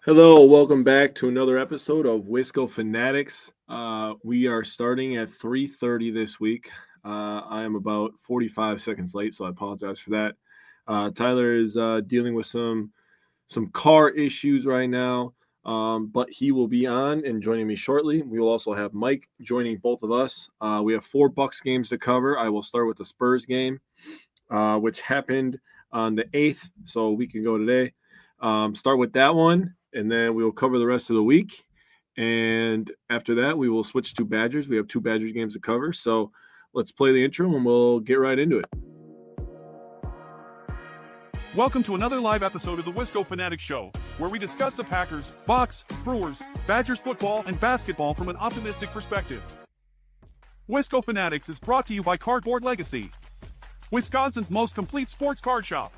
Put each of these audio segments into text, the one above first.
Hello, welcome back to another episode of Wisco Fanatics. We are starting at 3:30 this week. I am about 45 seconds late, so I apologize for that. Tyler is dealing with some car issues right now, but he will be on and joining me shortly. We will also have Mike joining both of us. We have four Bucks games to cover. I will start with the Spurs game, which happened on the 8th, so a week ago today. Start with that one, and then we will cover the rest of the week. And after that, we will switch to Badgers. We have two Badgers games to cover. So let's play the intro and we'll get right into it. Welcome to another live episode of the Wisco Fanatics Show, where we discuss the Packers, Bucks, Brewers, Badgers football, and basketball from an optimistic perspective. Wisco Fanatics is brought to you by Cardboard Legacy, Wisconsin's most complete sports card shop.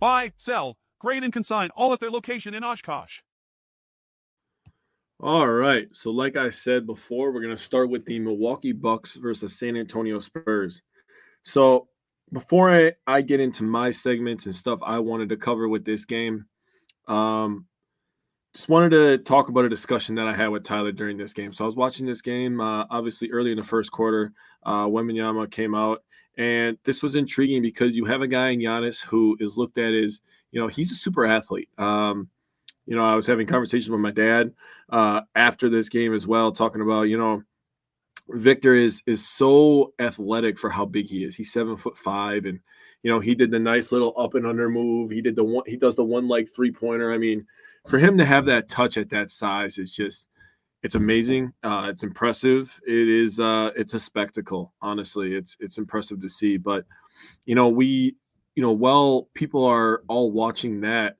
Buy, sell, grade, and consign all at their location in Oshkosh. All right. So, like I said before, we're going to start with the Milwaukee Bucks versus San Antonio Spurs. So, before I get into my segments and stuff I wanted to cover with this game, just wanted to talk about a discussion that I had with Tyler during this game. So, I was watching this game, obviously, early in the first quarter. Wembanyama came out, and this was intriguing because you have a guy in Giannis who is looked at as, he's a super athlete. I was having conversations with my dad after this game as well, talking about, Victor is so athletic for how big he is. He's 7'5", and he did the nice little up and under move. He does the one leg 3-pointer. I mean, for him to have that touch at that size is just, it's amazing. It's impressive. It's a spectacle. Honestly, it's impressive to see. But while people are all watching that,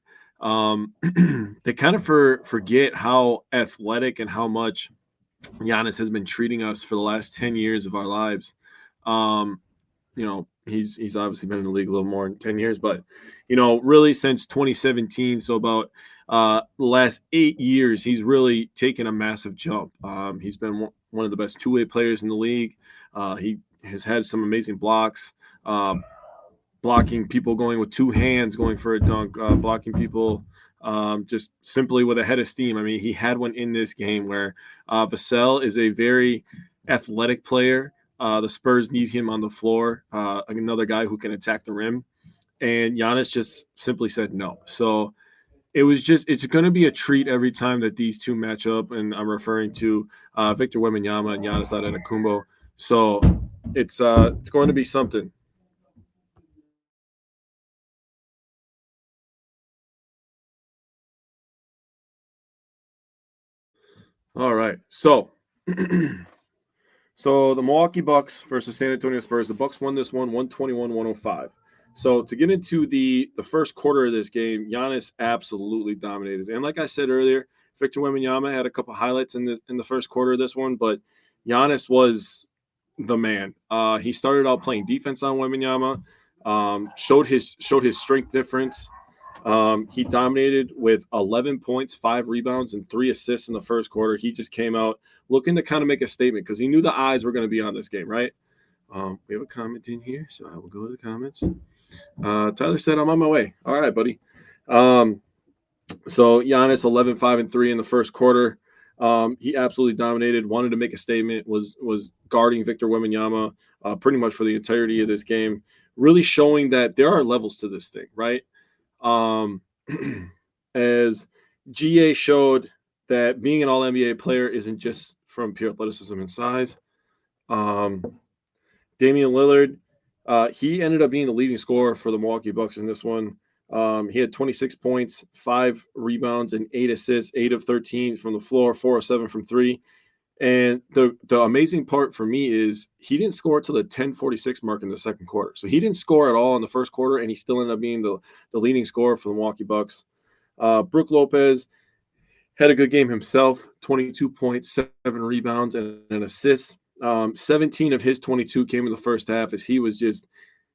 they kind of forget how athletic and how much Giannis has been treating us for the last 10 years of our lives. He's obviously been in the league a little more than 10 years, but really since 2017, so about the last 8 years, he's really taken a massive jump. He's been one of the best two-way players in the league. He has had some amazing blocks. Blocking people going with two hands, going for a dunk, blocking people just simply with a head of steam. I mean, he had one in this game where Vassell is a very athletic player. The Spurs need him on the floor, another guy who can attack the rim. And Giannis just simply said no. So it's going to be a treat every time that these two match up. And I'm referring to Victor Wembanyama and Giannis Antetokounmpo. So it's going to be something. All right. So so the Milwaukee Bucks versus San Antonio Spurs. The Bucks won this one 121-105. So to get into the first quarter of this game, Giannis absolutely dominated. And like I said earlier, Victor Wembanyama had a couple highlights in the first quarter of this one, but Giannis was the man. He started out playing defense on Wembanyama, showed his strength difference. He dominated with 11 points, 5 rebounds, and 3 assists in the first quarter. He just came out looking to kind of make a statement because he knew the eyes were going to be on this game, right? We have a comment in here, so I will go to the comments. Tyler said, I'm on my way. All right, buddy. So Giannis, 11, 5, and 3 in the first quarter. He absolutely dominated, wanted to make a statement, was guarding Victor Wembanyama pretty much for the entirety of this game, really showing that there are levels to this thing, right? As GA showed that being an all-NBA player isn't just from pure athleticism and size. Damian Lillard, he ended up being the leading scorer for the Milwaukee Bucks in this one. He had 26 points, 5 rebounds, and 8 assists, 8 of 13 from the floor, 4 of 7 from 3. And the amazing part for me is he didn't score till the 10:46 mark in the second quarter. So he didn't score at all in the first quarter, and he still ended up being the leading scorer for the Milwaukee Bucks. Brook Lopez had a good game himself, 22 points, 7 rebounds, and an assist. 17 of his 22 came in the first half as he was just,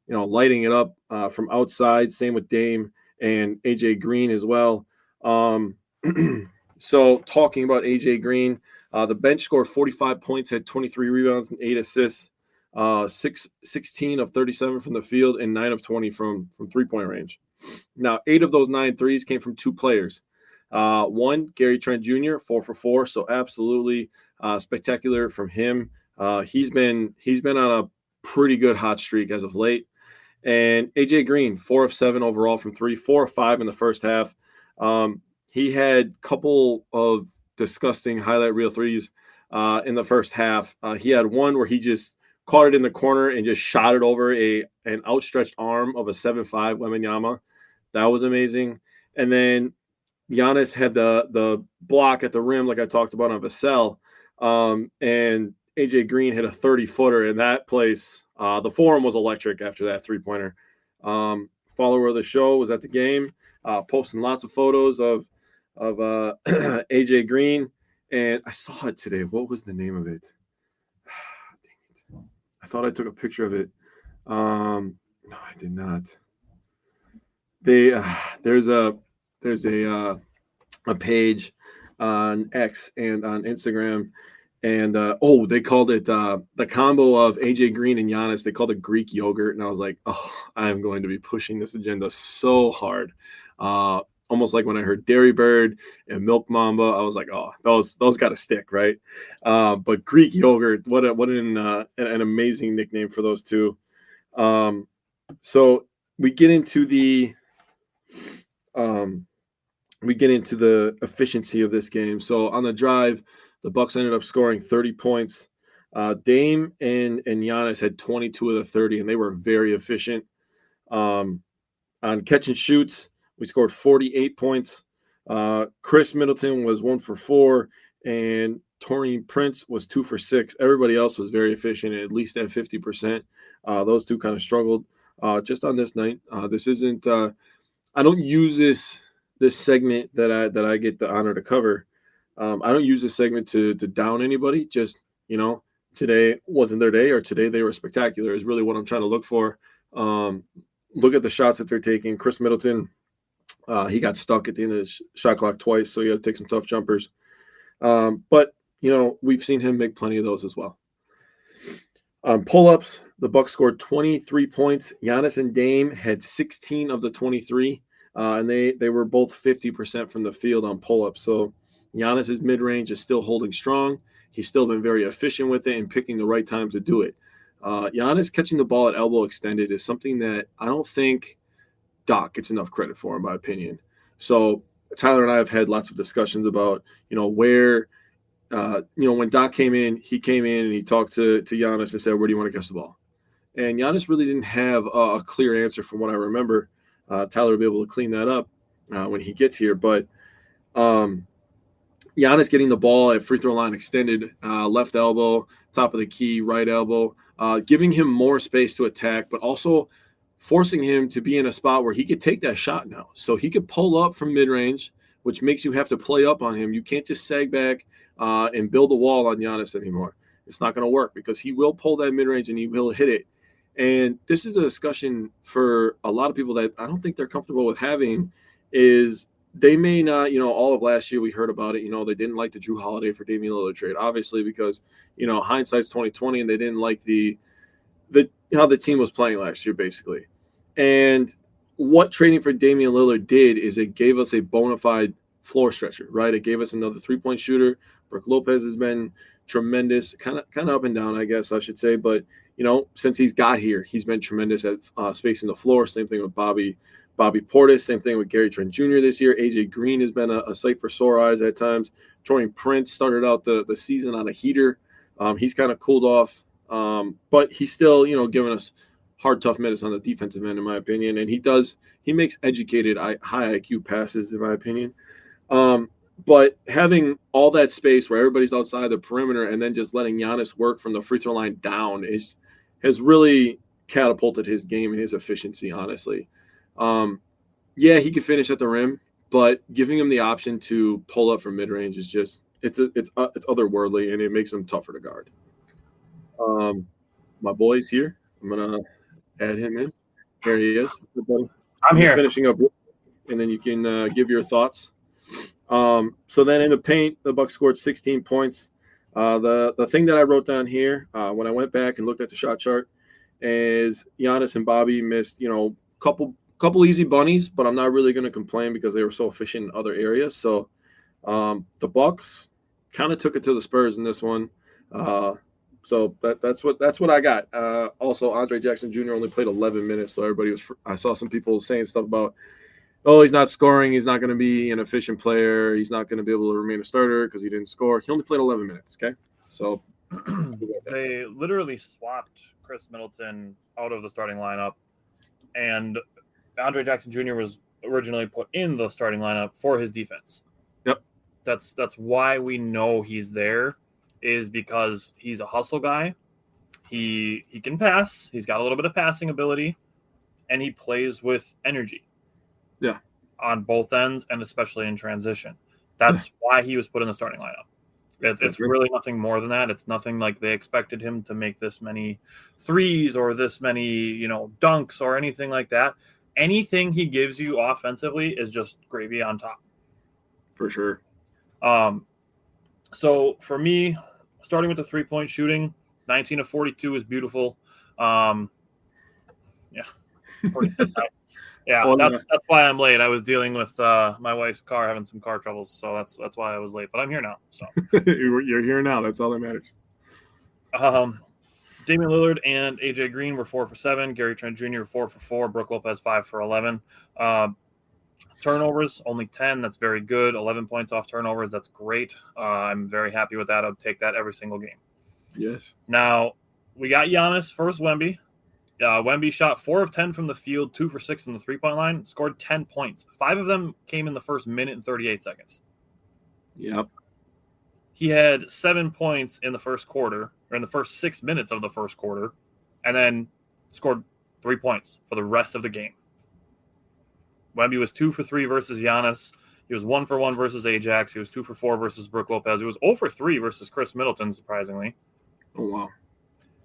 lighting it up from outside. Same with Dame and A.J. Green as well. So talking about A.J. Green, the bench scored 45 points, had 23 rebounds and 8 assists, 16 of 37 from the field, and 9 of 20 from three-point range. Now, 8 of those 9 threes came from 2 players. One, Gary Trent Jr., 4 for 4, so absolutely spectacular from him. He's been on a pretty good hot streak as of late. And AJ Green, 4 of 7 overall from three, 4 of 5 in the first half. He had a couple of disgusting highlight reel threes in the first half. He had one where he just caught it in the corner and just shot it over an outstretched arm of a 7'5" Wembanyama. That was amazing. And then Giannis had the block at the rim, like I talked about on Vassell, and AJ Green hit a 30-footer in that place. The forum was electric after that three-pointer. Follower of the show was at the game, posting lots of photos of AJ Green, and I saw it today. What was the name of it? I thought I took a picture of it. No, I did not. There's a page on X and on Instagram, and they called it the combo of AJ Green and Giannis. They called it Greek yogurt, and I was like, oh, I am going to be pushing this agenda so hard. Almost like when I heard Dairy Bird and Milk Mamba, I was like, oh, those got to stick, right? But Greek yogurt, what an amazing nickname for those two. So we get into the efficiency of this game. So on the drive, the Bucks ended up scoring 30 points. Dame and Giannis had 22 of the 30, and they were very efficient. On catch and shoots, we scored 48 points. Chris Middleton was 1 for 4, and Taurean Prince was 2 for 6. Everybody else was very efficient, at least at 50%. Those two kind of struggled just on this night. This isn't. I don't use this segment that I get the honor to cover. I don't use this segment to down anybody. Just, today wasn't their day, or today they were spectacular is really what I'm trying to look for. Look at the shots that they're taking. Chris Middleton, he got stuck at the end of the shot clock twice, so he had to take some tough jumpers. But we've seen him make plenty of those as well. Pull-ups, the Bucks scored 23 points. Giannis and Dame had 16 of the 23. And they were both 50% from the field on pull-ups. So Giannis's mid-range is still holding strong. He's still been very efficient with it and picking the right times to do it. Giannis catching the ball at elbow extended is something that I don't think Doc gets enough credit for, in my opinion. So Tyler and I have had lots of discussions about, where, when Doc came in and he talked to Giannis and said, where do you want to catch the ball? And Giannis really didn't have a clear answer from what I remember. Tyler will be able to clean that up when he gets here. But Giannis getting the ball at free throw line extended, left elbow, top of the key, right elbow, giving him more space to attack, but also forcing him to be in a spot where he could take that shot now. So he could pull up from mid-range, which makes you have to play up on him. You can't just sag back and build a wall on Giannis anymore. It's not going to work because he will pull that mid-range and he will hit it. And this is a discussion for a lot of people that I don't think they're comfortable with having. Is they may not, all of last year we heard about it. They didn't like the Drew Holiday for Damian Lillard trade, obviously because hindsight's 2020, and they didn't like the how the team was playing last year, basically. And what trading for Damian Lillard did is it gave us a bona fide floor stretcher, right? It gave us another 3-point shooter. Brook Lopez has been tremendous, kind of up and down, I guess I should say, but. Since he's got here, he's been tremendous at spacing the floor. Same thing with Bobby Portis. Same thing with Gary Trent Jr. this year. AJ Green has been a sight for sore eyes at times. Taurean Prince started out the season on a heater. He's kind of cooled off, but he's still, giving us hard, tough minutes on the defensive end, in my opinion. And he makes educated, high IQ passes, in my opinion. But having all that space where everybody's outside the perimeter and then just letting Giannis work from the free throw line down has really catapulted his game and his efficiency, honestly. He could finish at the rim, but giving him the option to pull up from mid-range is just it's otherworldly, and it makes him tougher to guard. My boy's here. I'm gonna add him in. There he is. I'm here. Finishing up, and then you can give your thoughts. So then in the paint, the Bucks scored 16 points. The thing that I wrote down here when I went back and looked at the shot chart is Giannis and Bobby missed, couple couple easy bunnies, but I'm not really going to complain because they were so efficient in other areas. So the Bucks kind of took it to the Spurs in this one. So that's what I got. Also, Andre Jackson Jr. only played 11 minutes, so everybody was. I saw some people saying stuff about, oh, he's not scoring. He's not going to be an efficient player. He's not going to be able to remain a starter because he didn't score. He only played 11 minutes. Okay, so they literally swapped Chris Middleton out of the starting lineup, and Andre Jackson Jr. was originally put in the starting lineup for his defense. Yep, that's why we know he's there, is because he's a hustle guy. He can pass. He's got a little bit of passing ability, and he plays with energy. Yeah, on both ends, and especially in transition. That's why he was put in the starting lineup. It's really nothing more than that. It's nothing like they expected him to make this many threes or this many, dunks or anything like that. Anything he gives you offensively is just gravy on top. For sure. So for me, starting with the 3-point shooting, 19 of 42 is beautiful. Yeah. 46. Yeah, that's why I'm late. I was dealing with my wife's car, having some car troubles, so that's why I was late. But I'm here now. So you're here now. That's all that matters. Damian Lillard and AJ Green were 4 for 7. Gary Trent Jr. 4 for 4. Brook Lopez 5 for 11. Turnovers only 10. That's very good. 11 points off turnovers. That's great. I'm very happy with that. I'll take that every single game. Yes. Now we got Giannis versus Wemby. Wemby shot 4 of 10 from the field, 2 for 6 from the 3-point line, scored 10 points. 5 of them came in the first minute and 38 seconds. Yep. He had 7 points in the first quarter, or in the first 6 minutes of the first quarter, and then scored 3 points for the rest of the game. Wemby was 2 for 3 versus Giannis. He was 1 for 1 versus Ajax. He was 2 for 4 versus Brook Lopez. He was 0 for 3 versus Chris Middleton, surprisingly. Oh, wow.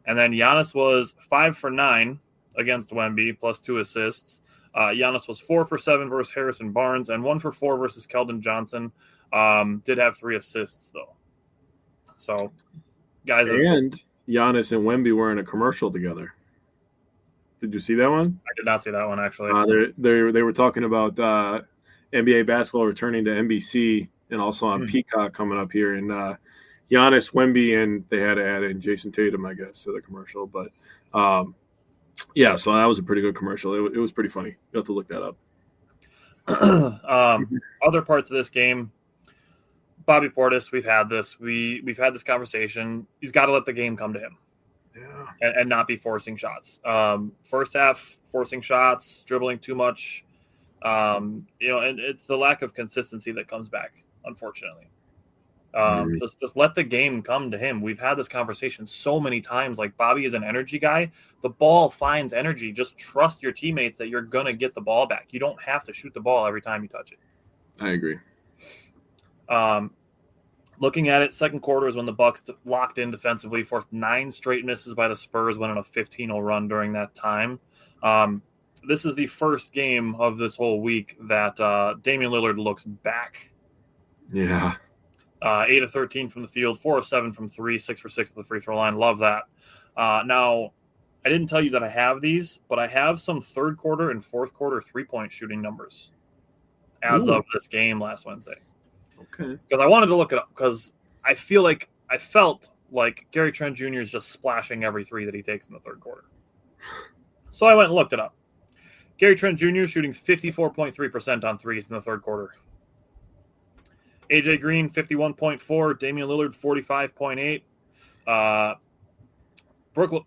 And then Giannis was 5 for 9 against Wemby, plus 2 assists. Giannis was 4 for 7 versus Harrison Barnes and 1 for 4 versus Keldon Johnson. Did have 3 assists, though. So, guys. And Giannis and Wemby were in a commercial together. Did you see that one? I did not see that one, actually. They were talking about NBA basketball returning to NBC and also on Peacock coming up here. And Giannis, Wemby, and they had to add in Jason Tatum, I guess, to the commercial. But, yeah, so that was a pretty good commercial. It was pretty funny. You have to look that up. Other parts of this game, Bobby Portis, we've had this. We've had this conversation. He's got to let the game come to him. Yeah. And not be forcing shots. First half, forcing shots, dribbling too much. And it's the lack of consistency that comes back, unfortunately. Just let the game come to him. We've had this conversation so many times. Like, Bobby is an energy guy. The ball finds energy. Just trust your teammates that you're going to get the ball back. You don't have to shoot the ball every time you touch it. I agree. Looking at it, second quarter is when the Bucks locked in defensively, forced 9 straight misses by the Spurs, went on a 15-0 run during that time. This is the first game of this whole week that Damian Lillard looks back. Yeah. 8 of 13 from the field, 4 of 7 from 3, 6 for 6 at the free throw line. Love that. Now, I didn't tell you that I have these, but I have some third quarter and fourth quarter 3-point shooting numbers as of this game last Wednesday. Okay. Because I wanted to look it up because I felt like Gary Trent Jr. is just splashing every 3 that he takes in the third quarter. So I went and looked it up. Gary Trent Jr. shooting 54.3% on threes in the third quarter. AJ Green, 51.4. Damian Lillard, 45.8. Brook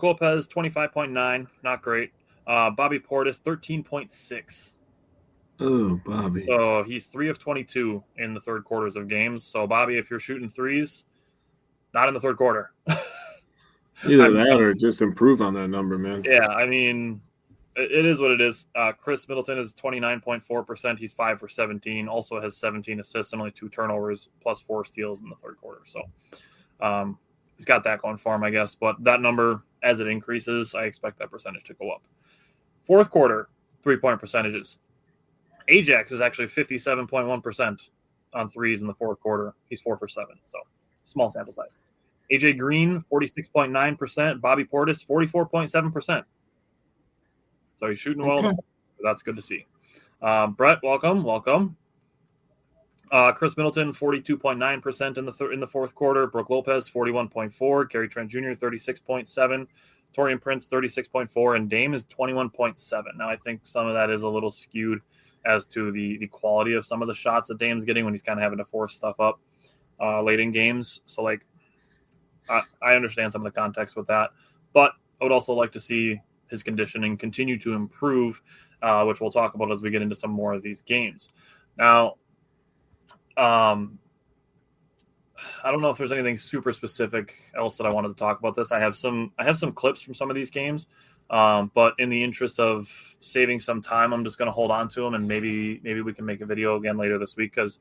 Lopez, 25.9. Not great. Bobby Portis, 13.6. Oh, Bobby. So he's 3 of 22 in the third quarters of games. So, Bobby, if you're shooting threes, not in the third quarter. Either that or just improve on that number, man. Yeah, I mean, it is what it is. Chris Middleton is 29.4%. He's 5 for 17. Also has 17 assists and only 2 turnovers, plus 4 steals in the third quarter. So he's got that going for him, I guess. But that number, as it increases, I expect that percentage to go up. Fourth quarter, 3-point percentages. Ajax is actually 57.1% on threes in the fourth quarter. He's 4 for 7. So small sample size. AJ Green, 46.9%. Bobby Portis, 44.7%. So he's shooting well. That's good to see. Brett, welcome. Chris Middleton, 42.9% in the fourth quarter. Brooke Lopez, 41.4%. Gary Trent Jr., 36.7%. Taurean Prince, 36.4%. And Dame is 21.7%. Now, I think some of that is a little skewed as to the quality of some of the shots that Dame's getting when he's kind of having to force stuff up late in games. So, I understand some of the context with that. But I would also like to see his conditioning continue to improve, which we'll talk about as we get into some more of these games. Now, I don't know if there's anything super specific else that I wanted to talk about this. I have some clips from some of these games, but in the interest of saving some time, I'm just going to hold on to them, and maybe we can make a video again later this week because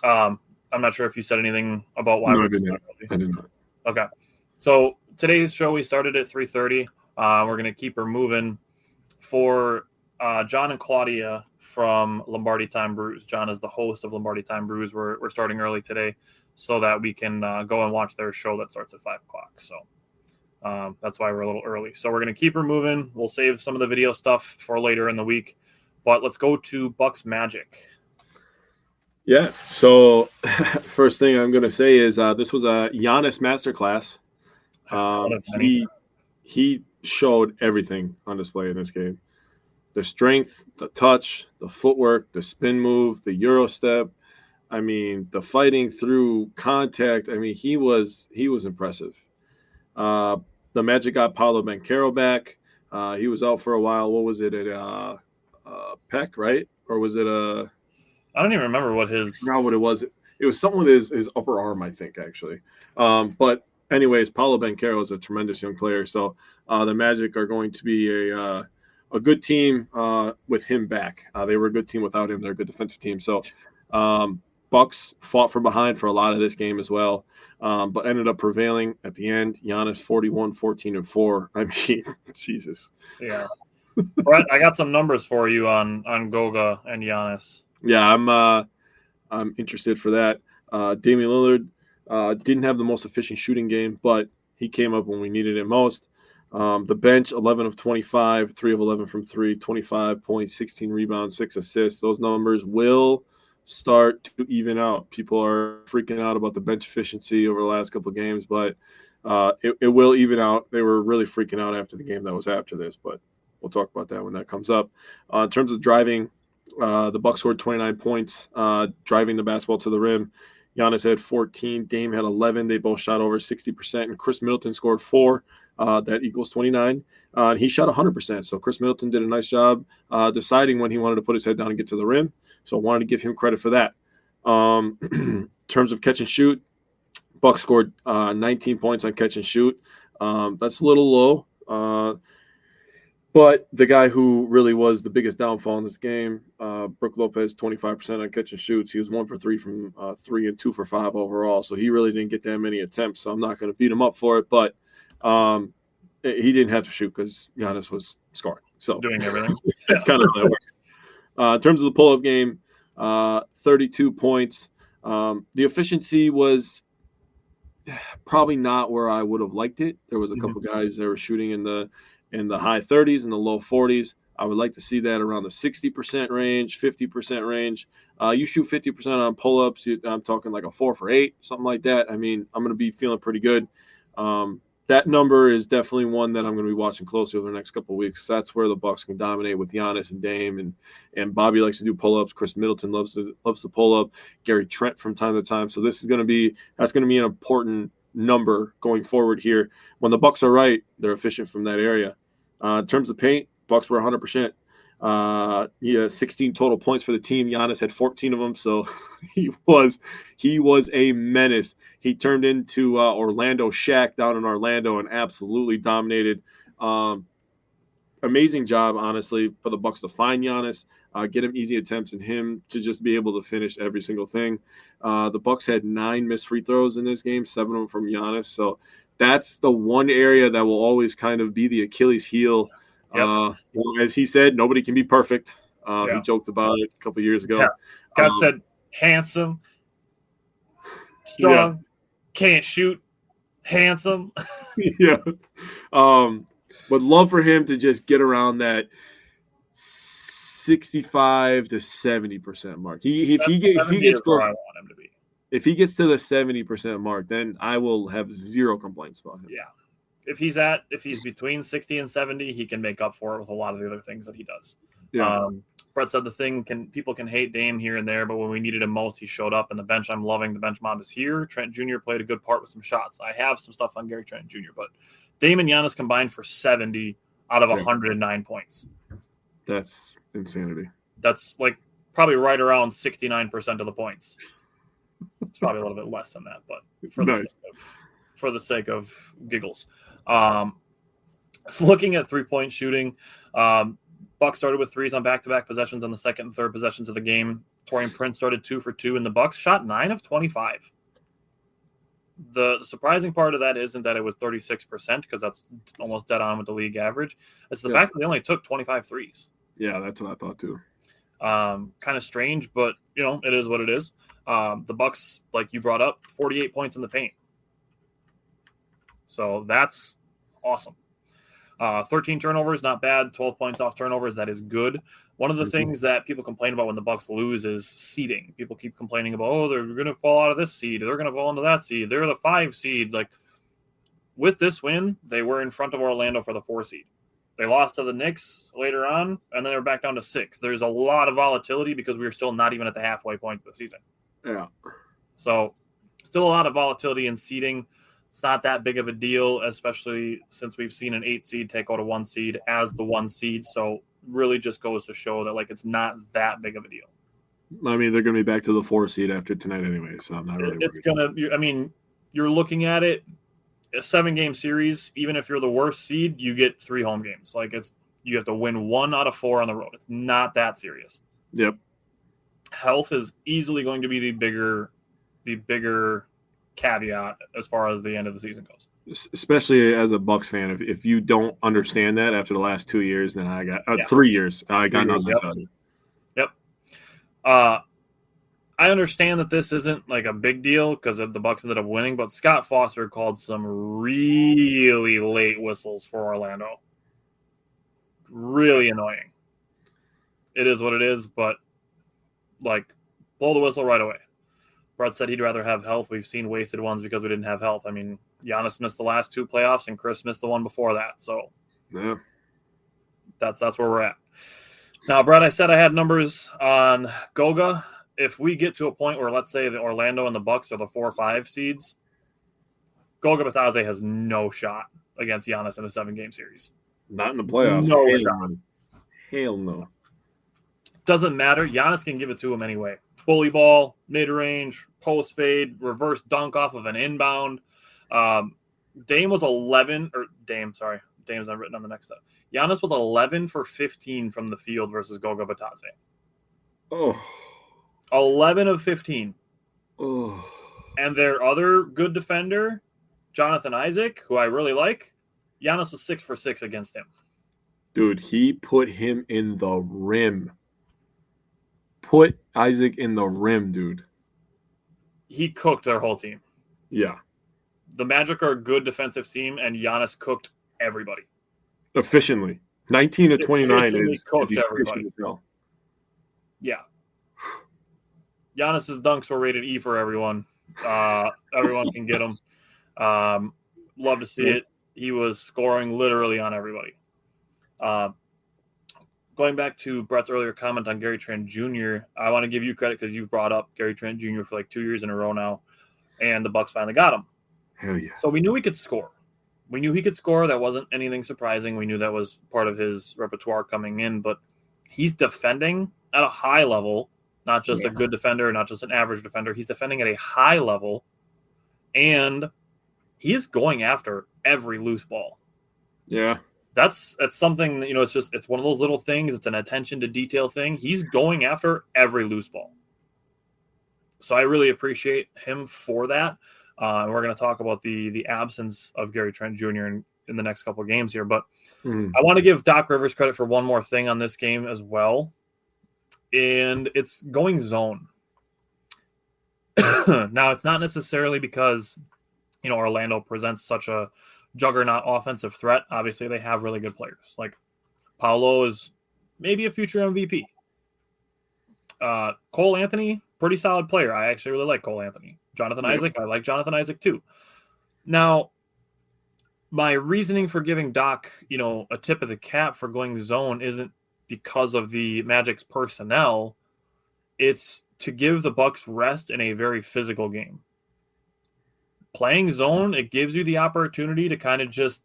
I'm not sure if you said anything about why. No, I did not. Okay, so today's show we started at 3:30. We're going to keep her moving for John and Claudia from Lombardi Time Brews. John is the host of Lombardi Time Brews. We're starting early today so that we can go and watch their show that starts at 5 o'clock. So that's why we're a little early. So we're going to keep her moving. We'll save some of the video stuff for later in the week. But let's go to Bucks Magic. Yeah. So first thing I'm going to say is this was a Giannis masterclass. He showed everything on display in this game. The strength, the touch, the footwork, the spin move, the Euro step. I mean, the fighting through contact. I mean, he was impressive. The Magic got Paolo Banchero back. He was out for a while. What was it at pec, right? Or was it a? I don't even remember what his. I forgot what it was. It was something with his upper arm, I think, actually. But anyways, Paolo Banchero is a tremendous young player. So the Magic are going to be a good team with him back. They were a good team without him. They're a good defensive team. So Bucks fought from behind for a lot of this game as well, but ended up prevailing at the end. Giannis 41, 14, and 4. I mean, Jesus. Yeah. Brett, I got some numbers for you on Goga and Giannis. Yeah, I'm interested for that. Damian Lillard didn't have the most efficient shooting game, but he came up when we needed it most. The bench, 11 of 25, 3 of 11 from 3, 25 points, 16 rebounds, 6 assists. Those numbers will start to even out. People are freaking out about the bench efficiency over the last couple of games, but it will even out. They were really freaking out after the game that was after this, but we'll talk about that when that comes up. In terms of driving, the Bucks scored 29 points, driving the basketball to the rim. Giannis had 14. Dame had 11. They both shot over 60%, and Chris Middleton scored 4. That equals 29. He shot 100%. So Chris Middleton did a nice job deciding when he wanted to put his head down and get to the rim. So I wanted to give him credit for that. In terms of catch and shoot, Bucks scored 19 points on catch and shoot. That's a little low. But the guy who really was the biggest downfall in this game, Brooke Lopez, 25% on catch and shoots. He was 1 for 3 from 3 and 2 for 5 overall. So he really didn't get that many attempts. So I'm not going to beat him up for it. But he didn't have to shoot because Giannis was scoring. So doing everything. That's kind of how that works. In terms of the pull-up game, 32 points. The efficiency was probably not where I would have liked it. There was a couple guys that were shooting in the high 30s and the low 40s. I would like to see that around the 60% range, 50% range. You shoot 50% on pull-ups, I'm talking like a 4 for 8, something like that. I mean, I'm going to be feeling pretty good. That number is definitely one that I'm going to be watching closely over the next couple of weeks. That's where the Bucks can dominate with Giannis and Dame, and Bobby likes to do pull-ups. Chris Middleton loves to pull up. Gary Trent from time to time. So that's going to be an important number going forward here. When the Bucks are right, they're efficient from that area. In terms of paint, Bucks were 100%. He had 16 total points for the team. Giannis had 14 of them, so he was a menace. He turned into Orlando Shaq down in Orlando and absolutely dominated. Amazing job, honestly, for the Bucks to find Giannis, get him easy attempts, and him to just be able to finish every single thing. The Bucks had 9 missed free throws in this game, 7 of them from Giannis. So that's the one area that will always kind of be the Achilles heel. Yep. As he said, nobody can be perfect. He joked about it a couple years ago. Yeah. God said, handsome, strong, can't shoot, handsome. But love for him to just get around that 65 to 70% mark. If he 70 gets is where close, I want him to be. if he gets to the 70% mark, then I will have zero complaints about him. Yeah. If he's between 60 and 70, he can make up for it with a lot of the other things that he does. Yeah. Brett said people can hate Dame here and there, but when we needed him most, he showed up. And the bench, I'm loving. The bench mob is here. Trent Jr. played a good part with some shots. I have some stuff on Gary Trent Jr., but Dame and Giannis combined for 70 out of 109 points. That's insanity. That's like probably right around 69% of the points. It's probably a little bit less than that, but for the sake of giggles. Looking at three-point shooting, Bucks started with threes on back-to-back possessions on the second and third possessions of the game. Taurean Prince started 2 for 2, and the Bucks shot 9 of 25. The surprising part of that isn't that it was 36%, because that's almost dead on with the league average. It's the fact that they only took 25 threes. Yeah, that's what I thought too. Kind of strange, but it is what it is. The Bucks, like you brought up, 48 points in the paint. So that's awesome. 13 turnovers, not bad. 12 points off turnovers, that is good. One of the things that people complain about when the Bucks lose is seeding. People keep complaining about, they're going to fall out of this seed. They're going to fall into that seed. They're the 5 seed. Like, with this win, they were in front of Orlando for the 4 seed. They lost to the Knicks later on, and then they were back down to 6. There's a lot of volatility because we were still not even at the halfway point of the season. Yeah. So still a lot of volatility in seeding. It's not that big of a deal, especially since we've seen an 8 seed take out a 1 seed as the 1 seed. So really just goes to show that it's not that big of a deal. I mean, they're going to be back to the 4 seed after tonight anyway, so I'm not really worried. You're looking at it, a 7-game series, even if you're the worst seed, you get 3 home games. You have to win 1 out of 4 on the road. It's not that serious. Yep. Health is easily going to be the bigger caveat as far as the end of the season goes. Especially as a Bucks fan, if you don't understand that after the last 2 years, then I got 3 years. I got nothing to tell you. Yep. I understand that this isn't like a big deal because the Bucks ended up winning, but Scott Foster called some really late whistles for Orlando. Really annoying. It is what it is, but blow the whistle right away. Brett said he'd rather have health. We've seen wasted ones because we didn't have health. I mean, Giannis missed the last 2 playoffs, and Chris missed the one before that. So yeah, that's where we're at. Now, Brett, I said I had numbers on Goga. If we get to a point where, let's say, the Orlando and the Bucks are the 4 or 5 seeds, Goga Bitadze has no shot against Giannis in a 7-game series. Not in the playoffs. No shot. Hell no. Doesn't matter. Giannis can give it to him anyway. Bully ball, mid-range, post fade, reverse dunk off of an inbound. Dame's not written on the next set. Giannis was 11 for 15 from the field versus Goga Bitadze. Oh. 11 of 15. Oh. And their other good defender, Jonathan Isaac, who I really like, Giannis was 6 for 6 against him. Dude, he put him in the rim. Put Isaac in the rim, dude. He cooked their whole team. Yeah. The Magic are a good defensive team, and Giannis cooked everybody. Efficiently. 19 to 29 is cooked everybody. Yeah. Giannis's dunks were rated E for everyone. Everyone can get them. Love to see it. He was scoring literally on everybody. Going back to Brett's earlier comment on Gary Trent Jr., I want to give you credit because you've brought up Gary Trent Jr. for 2 years in a row now, and the Bucks finally got him. Hell yeah. So we knew he could score. We knew he could score. That wasn't anything surprising. We knew that was part of his repertoire coming in, but he's defending at a high level, not just a good defender, not just an average defender. He's defending at a high level, and he is going after every loose ball. Yeah. That's something, it's one of those little things. It's an attention to detail thing. He's going after every loose ball. So I really appreciate him for that. And we're going to talk about the absence of Gary Trent Jr. in the next couple of games here. But I want to give Doc Rivers credit for one more thing on this game as well. And it's going zone. Now, it's not necessarily because, Orlando presents such a juggernaut offensive threat. Obviously, they have really good players. Like Paolo is maybe a future MVP. Cole Anthony, pretty solid player. I actually really like Cole Anthony. Jonathan Isaac, I like Jonathan Isaac too. Now, my reasoning for giving Doc, a tip of the cap for going zone isn't because of the Magic's personnel. It's to give the Bucks rest in a very physical game. Playing zone, it gives you the opportunity to kind of just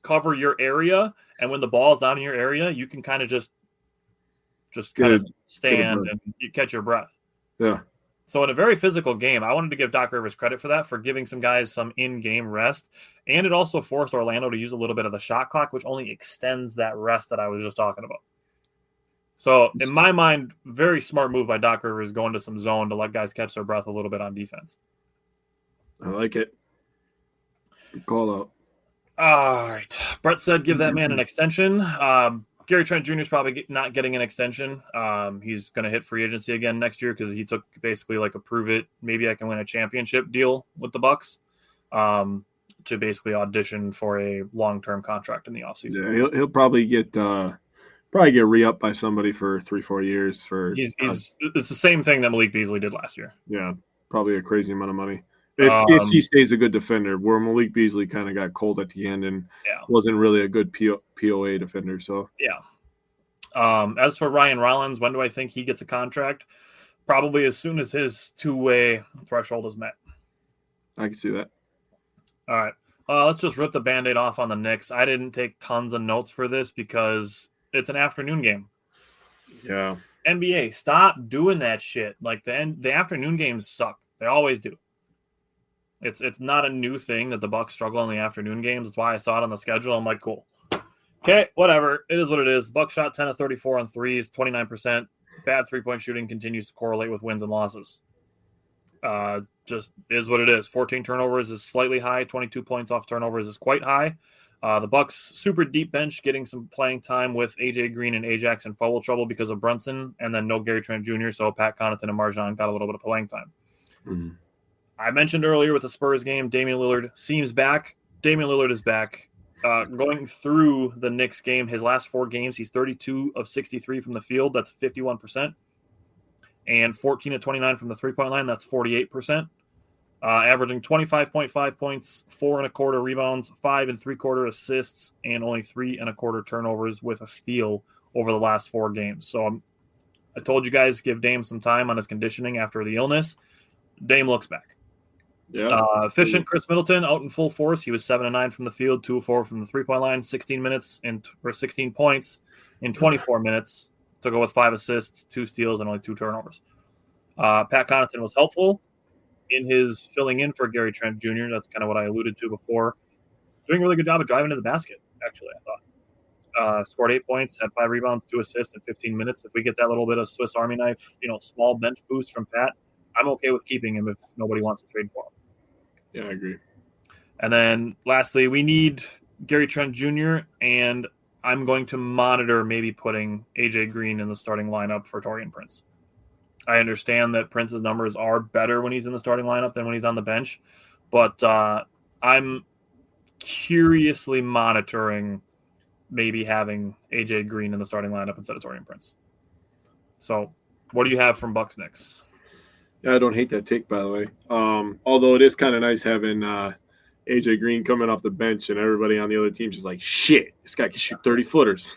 cover your area, and when the ball is not in your area, you can kind of just kind of stand and you catch your breath. Yeah. So in a very physical game, I wanted to give Doc Rivers credit for that, for giving some guys some in-game rest. And it also forced Orlando to use a little bit of the shot clock, which only extends that rest that I was just talking about. So in my mind, very smart move by Doc Rivers going to some zone to let guys catch their breath a little bit on defense. I like it. Good call out. All right. Brett said give that man an extension. Gary Trent Jr. is probably not getting an extension. He's going to hit free agency again next year because he took basically like a prove it, maybe I can win a championship deal with the Bucks to basically audition for a long-term contract in the offseason. Yeah, he'll probably get re-upped by somebody for 3-4 years. It's the same thing that Malik Beasley did last year. Yeah, probably a crazy amount of money. If he stays a good defender, where Malik Beasley kind of got cold at the end and wasn't really a good POA defender. So as for Ryan Rollins, when do I think he gets a contract? Probably as soon as his two-way threshold is met. I can see that. All right. Let's just rip the Band-Aid off on the Knicks. I didn't take tons of notes for this because it's an afternoon game. Yeah. NBA, stop doing that shit. Like the afternoon games suck. They always do. It's not a new thing that the Bucks struggle in the afternoon games. That's why I saw it on the schedule. I'm like, cool. Okay, whatever. It is what it is. The Bucks shot 10 of 34 on threes, 29%. Bad three-point shooting continues to correlate with wins and losses. Just is what it is. 14 turnovers is slightly high. 22 points off turnovers is quite high. The Bucks super deep bench getting some playing time with AJ Green and Ajax in foul trouble because of Brunson, and then no Gary Trent Jr., so Pat Connaughton and Marjan got a little bit of playing time. Mm-hmm. I mentioned earlier with the Spurs game, Damian Lillard seems back. Damian Lillard is back. Going through the Knicks game, his last 4 games, he's 32 of 63 from the field. That's 51%. And 14 of 29 from the three-point line. That's 48%. Averaging 25.5 points, 4.25 rebounds, 5.75 assists, and only 3.25 turnovers with a steal over the last 4 games. So I told you guys give Dame some time on his conditioning after the illness. Dame looks back. Yeah. Efficient Chris Middleton out in full force. He was 7 of 9 from the field, 2 of 4 from the three-point line, 16 points in 24 minutes to go with 5 assists, 2 steals, and only 2 turnovers. Pat Connaughton was helpful in his filling in for Gary Trent Jr. That's kind of what I alluded to before. Doing a really good job of driving to the basket, actually, I thought. Scored 8 points, had 5 rebounds, 2 assists in 15 minutes. If we get that little bit of Swiss Army knife, small bench boost from Pat, I'm okay with keeping him if nobody wants to trade for him. Yeah, I agree. And then lastly, we need Gary Trent Jr., and I'm going to monitor maybe putting AJ Green in the starting lineup for Taurean Prince. I understand that Prince's numbers are better when he's in the starting lineup than when he's on the bench, but I'm curiously monitoring maybe having AJ Green in the starting lineup instead of Taurean Prince. So what do you have from Bucks Knicks? Yeah, I don't hate that take, by the way. Although it is kind of nice having AJ Green coming off the bench and everybody on the other team just like, shit, this guy can shoot 30-footers.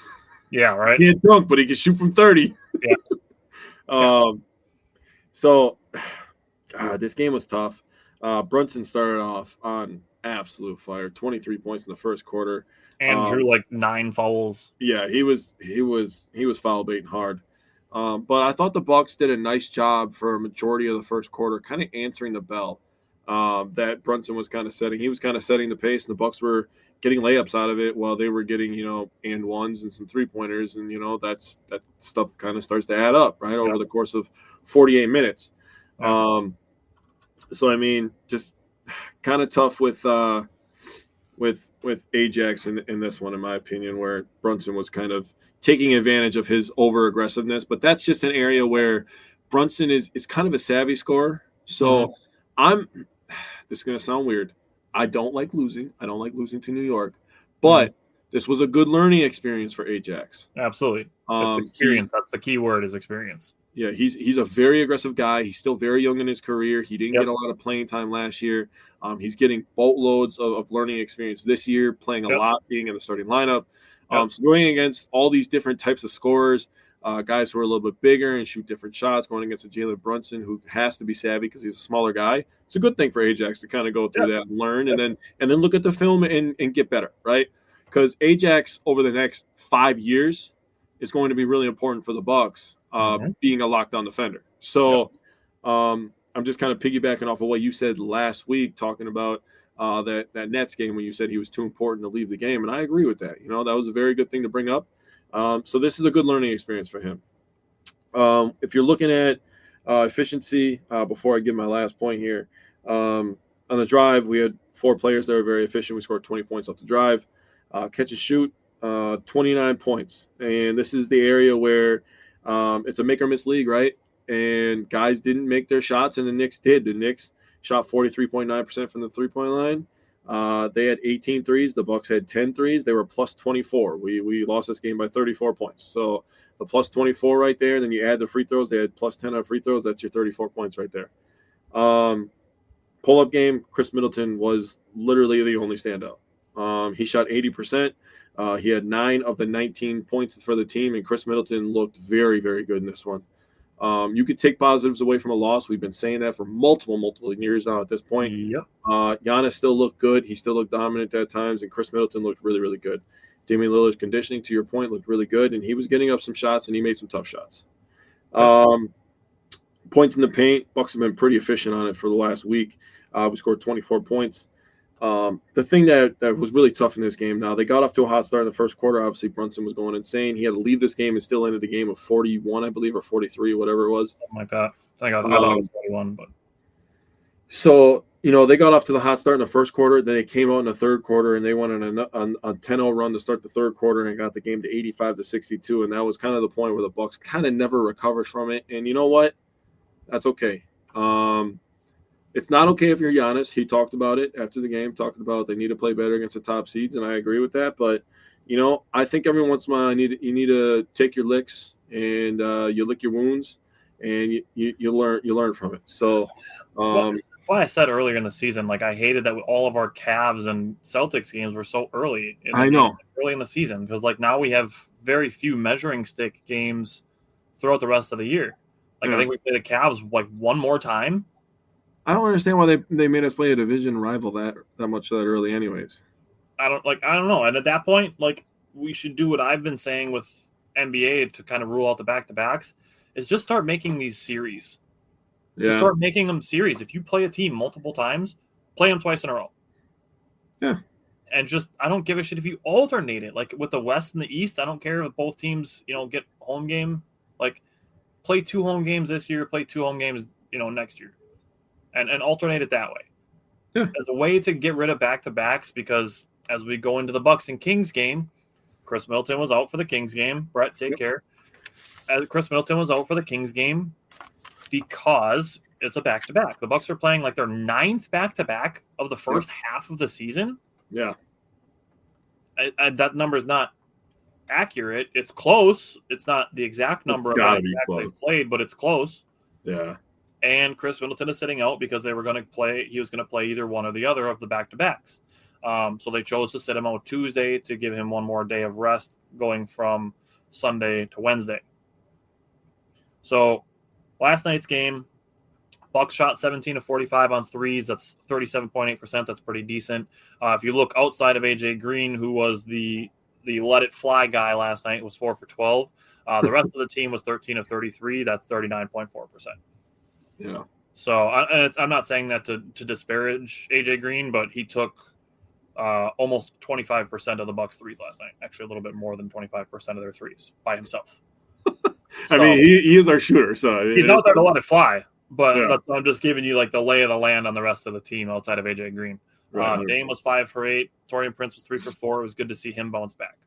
Yeah, right? He ain't drunk, but he can shoot from 30. Yeah. So this game was tough. Brunson started off on absolute fire, 23 points in the first quarter. And drew like 9 fouls. Yeah, he was foul baiting hard. But I thought the Bucks did a nice job for a majority of the first quarter, kind of answering the bell that Brunson was kind of setting. He was kind of setting the pace, and the Bucks were getting layups out of it while they were getting, and ones and some 3-pointers, and that stuff kind of starts to add up, right, over the course of 48 minutes. So I mean, just kind of tough with Ajax in this one, in my opinion, where Brunson was kind of taking advantage of his over aggressiveness, but that's just an area where Brunson is kind of a savvy scorer. So this is going to sound weird. I don't like losing. I don't like losing to New York, but this was a good learning experience for Ajax. Absolutely. It's experience. That's the key word, is experience. Yeah, he's a very aggressive guy. He's still very young in his career. He didn't Yep. get a lot of playing time last year. He's getting boatloads of learning experience this year, playing a Yep. lot, being in the starting lineup. Yep. So going against all these different types of scorers, guys who are a little bit bigger and shoot different shots, going against a Jalen Brunson who has to be savvy because he's a smaller guy. It's a good thing for Ajax to kind of go through that and learn, and then look at the film and get better, right? Because Ajax over the next 5 years is going to be really important for the Bucks, being a lockdown defender. So I'm just kind of piggybacking off of what you said last week, talking about that Nets game when you said he was too important to leave the game, and I agree with that. You know, that was a very good thing to bring up. So this is a good learning experience for him. If you're looking at efficiency, before I give my last point here, on the drive, we had 4 players that were very efficient. We scored 20 points off the drive. Catch and shoot, 29 points. And this is the area where it's a make or miss league, right? And guys didn't make their shots, and the Knicks did. The Knicks shot 43.9% from the three-point line. They had 18 threes. The Bucks had 10 threes. They were plus 24. We lost this game by 34 points. So the plus 24 right there, then you add the free throws. They had plus 10 on free throws. That's your 34 points right there. Pull-up game, Chris Middleton was literally the only standout. He shot 80%. He had 9 of the 19 points for the team, and Chris Middleton looked very, very good in this one. You could take positives away from a loss. We've been saying that for multiple years now at this point. Yep. Giannis still looked good. He still looked dominant at times, and Chris Middleton looked really, really good. Damian Lillard's conditioning, to your point, looked really good, and he was getting up some shots, and he made some tough shots. Points in the paint, Bucks have been pretty efficient on it for the last week. We scored 24 points. The thing that was really tough in this game, now they got off to a hot start in the first quarter. Obviously, Brunson was going insane. He had to leave this game and still ended the game of 41, I believe, or 43, whatever it was. Something like that. I thought it was 41, but. So, you know, they got off to the hot start in the first quarter. Then they came out in the third quarter, and they went on a 10-0 run to start the third quarter and got the game to 85-62. And that was kind of the point where the Bucks kind of never recovered from it. And you know what? That's okay. It's not okay if you're Giannis. He talked about it after the game, talking about they need to play better against the top seeds, and I agree with that. But, you know, I think every once in a while you need to take your licks and you lick your wounds, and you learn from it. So that's why I said earlier in the season, like I hated that all of our Cavs and Celtics games were so early. Early in the season, because like now we have very few measuring stick games throughout the rest of the year. Like I think we play the Cavs like one more time. I don't understand why they made us play a division rival that much that early, anyways. I don't know. And at that point, like we should do what I've been saying with NBA to kind of rule out the back-to-backs is just start making these series. Yeah. Just start making them series. If you play a team multiple times, play them twice in a row. Yeah. And just I don't give a shit if you alternate it. Like with the West and the East, I don't care if both teams, you know, get home game. Like play 2 home games this year, play 2 home games, you know, next year. And alternate it that way. Yeah. As a way to get rid of back-to-backs, because as we go into the Bucks and Kings game, Chris Middleton was out for the Kings game. Brett, take care. Chris Middleton was out for the Kings game because it's a back-to-back. The Bucks are playing like their 9th back-to-back of the first half of the season. Yeah. That number is not accurate. It's close. It's not the exact number of back-to-backs they've played, but it's close. Yeah. And Chris Middleton is sitting out because he was going to play either one or the other of the back-to-backs. So they chose to sit him out Tuesday to give him one more day of rest going from Sunday to Wednesday. So last night's game, Bucks shot 17 of 45 on threes. That's 37.8%. That's pretty decent. If you look outside of AJ Green, who was the let it fly guy last night, was 4 for 12. The rest of the team was 13 of 33. That's 39.4%. Yeah. So I'm not saying that to disparage AJ Green, but he took almost 25% of the Bucks threes last night. Actually, a little bit more than 25% of their threes by himself. I mean, he is our shooter, so he's not there to let it fly. But I'm just giving you like the lay of the land on the rest of the team outside of AJ Green. Right. Dame was 5 for 8. Taurean Prince was 3 for 4. It was good to see him bounce back.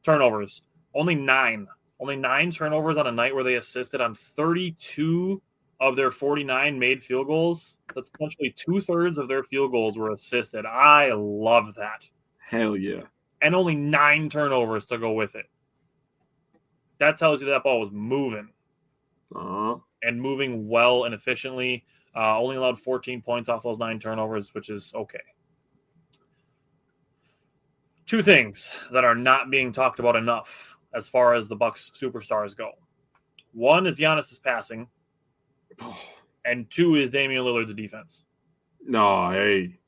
Turnovers, only 9 turnovers on a night where they assisted on 32 of their 49 made field goals. That's essentially 2/3 of their field goals were assisted. I love that. Hell yeah. And only 9 turnovers to go with it. That tells you that ball was moving. and moving well and efficiently. Only allowed 14 points off those 9 turnovers, which is okay. Two things that are not being talked about enough as far as the Bucks superstars go. One is Giannis's passing, and 2 is Damian Lillard's defense. No, hey.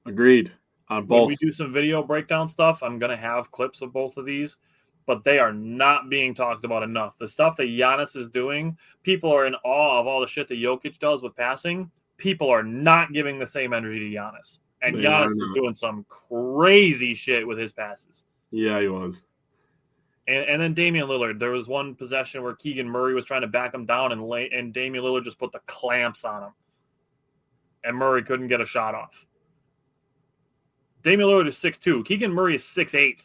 Agreed on both. When we do some video breakdown stuff, I'm going to have clips of both of these, but they are not being talked about enough. The stuff that Giannis is doing, people are in awe of all the shit that Jokic does with passing. People are not giving the same energy to Giannis. And Giannis is doing some crazy shit with his passes. Yeah, he was. And then Damian Lillard, there was one possession where Keegan Murray was trying to back him down, and Damian Lillard just put the clamps on him. And Murray couldn't get a shot off. Damian Lillard is 6'2". Keegan Murray is 6'8".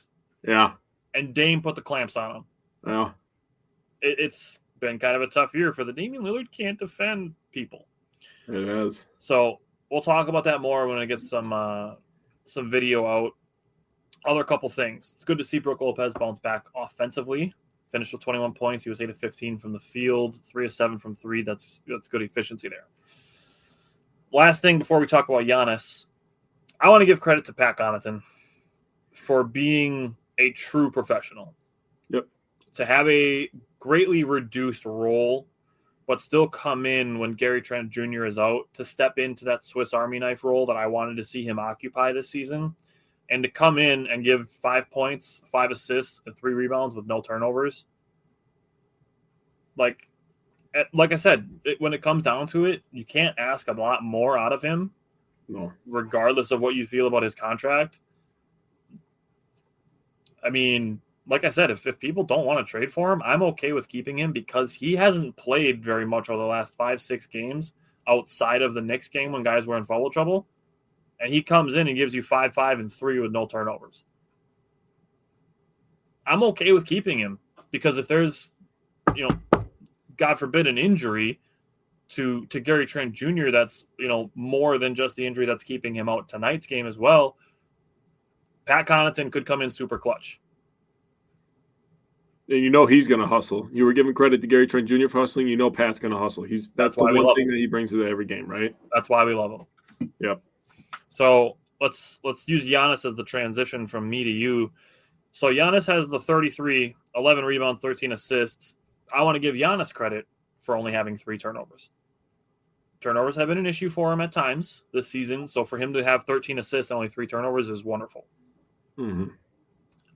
Yeah. And Dame put the clamps on him. Yeah. It's been kind of a tough year for the Damian Lillard can't defend people. It is. So we'll talk about that more when I get some video out. Other couple things. It's good to see Brook Lopez bounce back offensively. Finished with 21 points. He was 8 of 15 from the field, 3 of 7 from 3. That's good efficiency there. Last thing before we talk about Giannis, I want to give credit to Pat Connaughton for being a true professional. Yep. To have a greatly reduced role, but still come in when Gary Trent Jr. is out, to step into that Swiss Army knife role that I wanted to see him occupy this season, and to come in and give 5 points, 5 assists, and 3 rebounds with no turnovers. Like I said, when it comes down to it, you can't ask a lot more out of him. No. Regardless of what you feel about his contract. I mean, like I said, if people don't want to trade for him, I'm okay with keeping him because he hasn't played very much over the last 5-6 games outside of the Knicks game when guys were in foul trouble. And he comes in and gives you 5, 5, and 3 with no turnovers. I'm okay with keeping him because if there's, God forbid, an injury to Gary Trent Jr., that's, more than just the injury that's keeping him out tonight's game as well, Pat Connaughton could come in super clutch. And he's going to hustle. You were giving credit to Gary Trent Jr. for hustling. Pat's going to hustle. That's the one thing that he brings to every game, right? That's why we love him. Yep. So let's use Giannis as the transition from me to you. So Giannis has the 33, 11 rebounds, 13 assists. I want to give Giannis credit for only having 3 turnovers. Turnovers have been an issue for him at times this season. So for him to have 13 assists and only 3 turnovers is wonderful. Mm-hmm.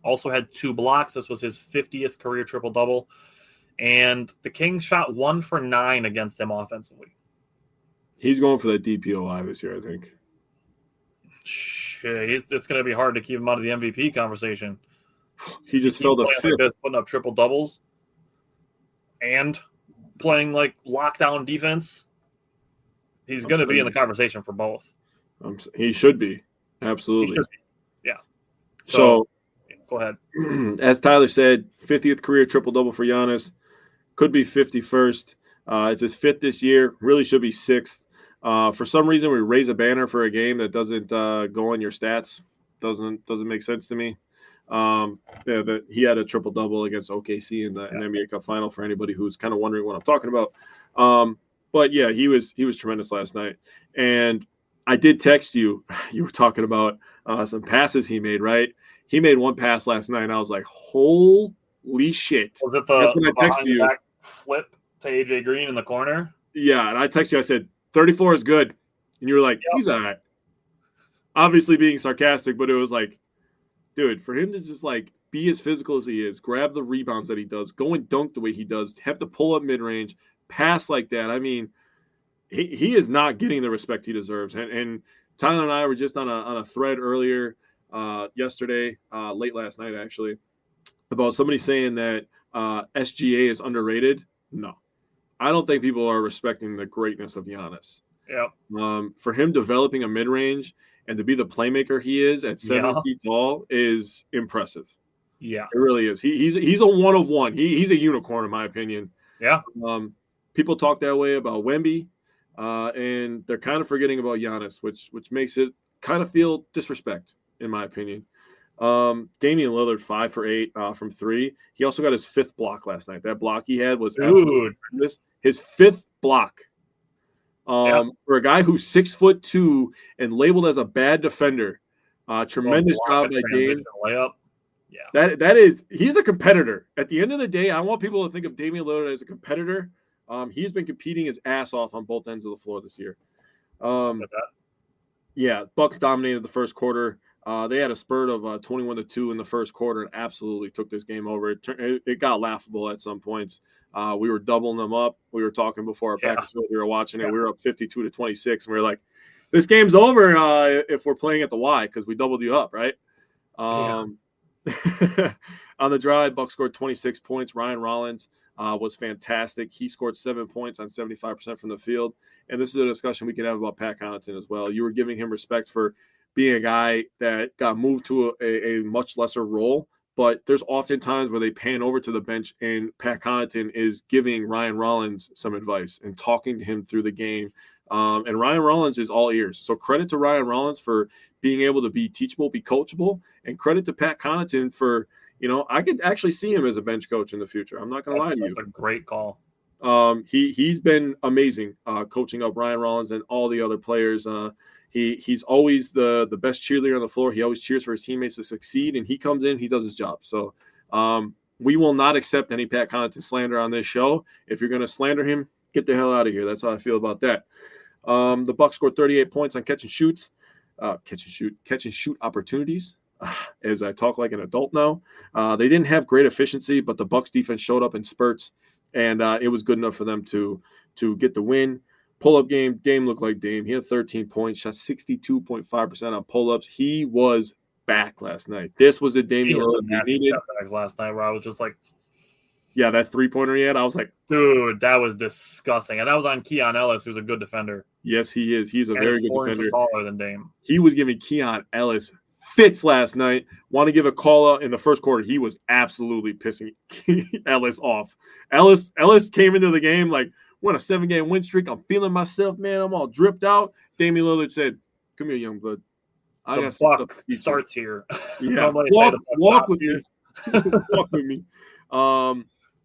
Also had 2 blocks. This was his 50th career triple-double. And the Kings shot 1 for 9 against them offensively. He's going for that DPOI this year, I think. Shit, it's going to be hard to keep him out of the MVP conversation. He just fell to 5th. Like this, putting up triple-doubles and playing like lockdown defense. He's going to be in the conversation for both. He should be. Absolutely. He should be. Yeah. So go ahead. As Tyler said, 50th career triple-double for Giannis. Could be 51st. It's his 5th this year. Really should be 6th. For some reason, we raise a banner for a game that doesn't go on your stats. Doesn't make sense to me. That he had a triple-double against OKC in the NBA Cup final for anybody who's kind of wondering what I'm talking about. But yeah, he was tremendous last night. And I did text you. You were talking about some passes he made, right? He made one pass last night, and I was like, holy shit. Was it the behind the back flip to AJ Green in the corner? Yeah, and I texted you. I said, 34 is good. And you were like, he's all right. Obviously being sarcastic, but it was like, dude, for him to just like be as physical as he is, grab the rebounds that he does, go and dunk the way he does, have to pull up mid-range, pass like that. I mean, he is not getting the respect he deserves. And Tyler and I were just on a thread earlier yesterday, late last night actually, about somebody saying that SGA is underrated. No. I don't think people are respecting the greatness of Giannis. Yeah. For him developing a mid-range and to be the playmaker he is at 7 feet tall is impressive. Yeah. It really is. He's a one of one. He's a unicorn in my opinion. Yeah. People talk that way about Wemby, and they're kind of forgetting about Giannis, which makes it kind of feel disrespect in my opinion. Damian Lillard 5 for 8 from 3. He also got his 5th block last night. That block he had was Dude. his 5th block. Yep. For a guy who's 6'2" and labeled as a bad defender. Tremendous job by Dame. Layup. Yeah. He's a competitor. At the end of the day, I want people to think of Damian Lillard as a competitor. He's been competing his ass off on both ends of the floor this year. Yeah, Bucks dominated the first quarter. They had a spurt of 21-2 in the first quarter and absolutely took this game over. It got laughable at some points. We were doubling them up. We were talking before our practice. We were watching it. We were up 52-26, and we were like, "This game's over if we're playing at the Y because we doubled you up, right?" On the drive, Bucks scored 26 points. Ryan Rollins was fantastic. He scored 7 points on 75% from the field. And this is a discussion we could have about Pat Connaughton as well. You were giving him respect for being a guy that got moved to a much lesser role. But there's often times where they pan over to the bench and Pat Connaughton is giving Ryan Rollins some advice and talking to him through the game. And Ryan Rollins is all ears. So credit to Ryan Rollins for being able to be teachable, be coachable, and credit to Pat Connaughton for, I could actually see him as a bench coach in the future. I'm not going to lie to you. That's a great call. He's been amazing coaching up Ryan Rollins and all the other players. He's always the best cheerleader on the floor. He always cheers for his teammates to succeed, and he comes in, he does his job. So we will not accept any Pat Connaughton slander on this show. If you're going to slander him, get the hell out of here. That's how I feel about that. The Bucks scored 38 points on catch and shoot opportunities. As I talk like an adult now, they didn't have great efficiency, but the Bucks defense showed up in spurts, and it was good enough for them to get the win. Pull-up game, Dame looked like Dame. He had 13 points, shot 62.5% on pull-ups. He was back last night. This was the Damian Lillard we needed. Last night where I was just like, yeah, that three-pointer he had, I was like, dude, that was disgusting. And that was on Keon Ellis, who's a good defender. Yes, he is. He's a very good defender. Taller than Dame. He was giving Keon Ellis fits last night. Want to give a call out in the first quarter. He was absolutely pissing Ellis off. Ellis came into the game like, we're on a 7-game win streak. I'm feeling myself, man. I'm all dripped out. Damian Lillard said, "Come here, young blood. The buck starts here." Yeah, walk with me. Walk with me.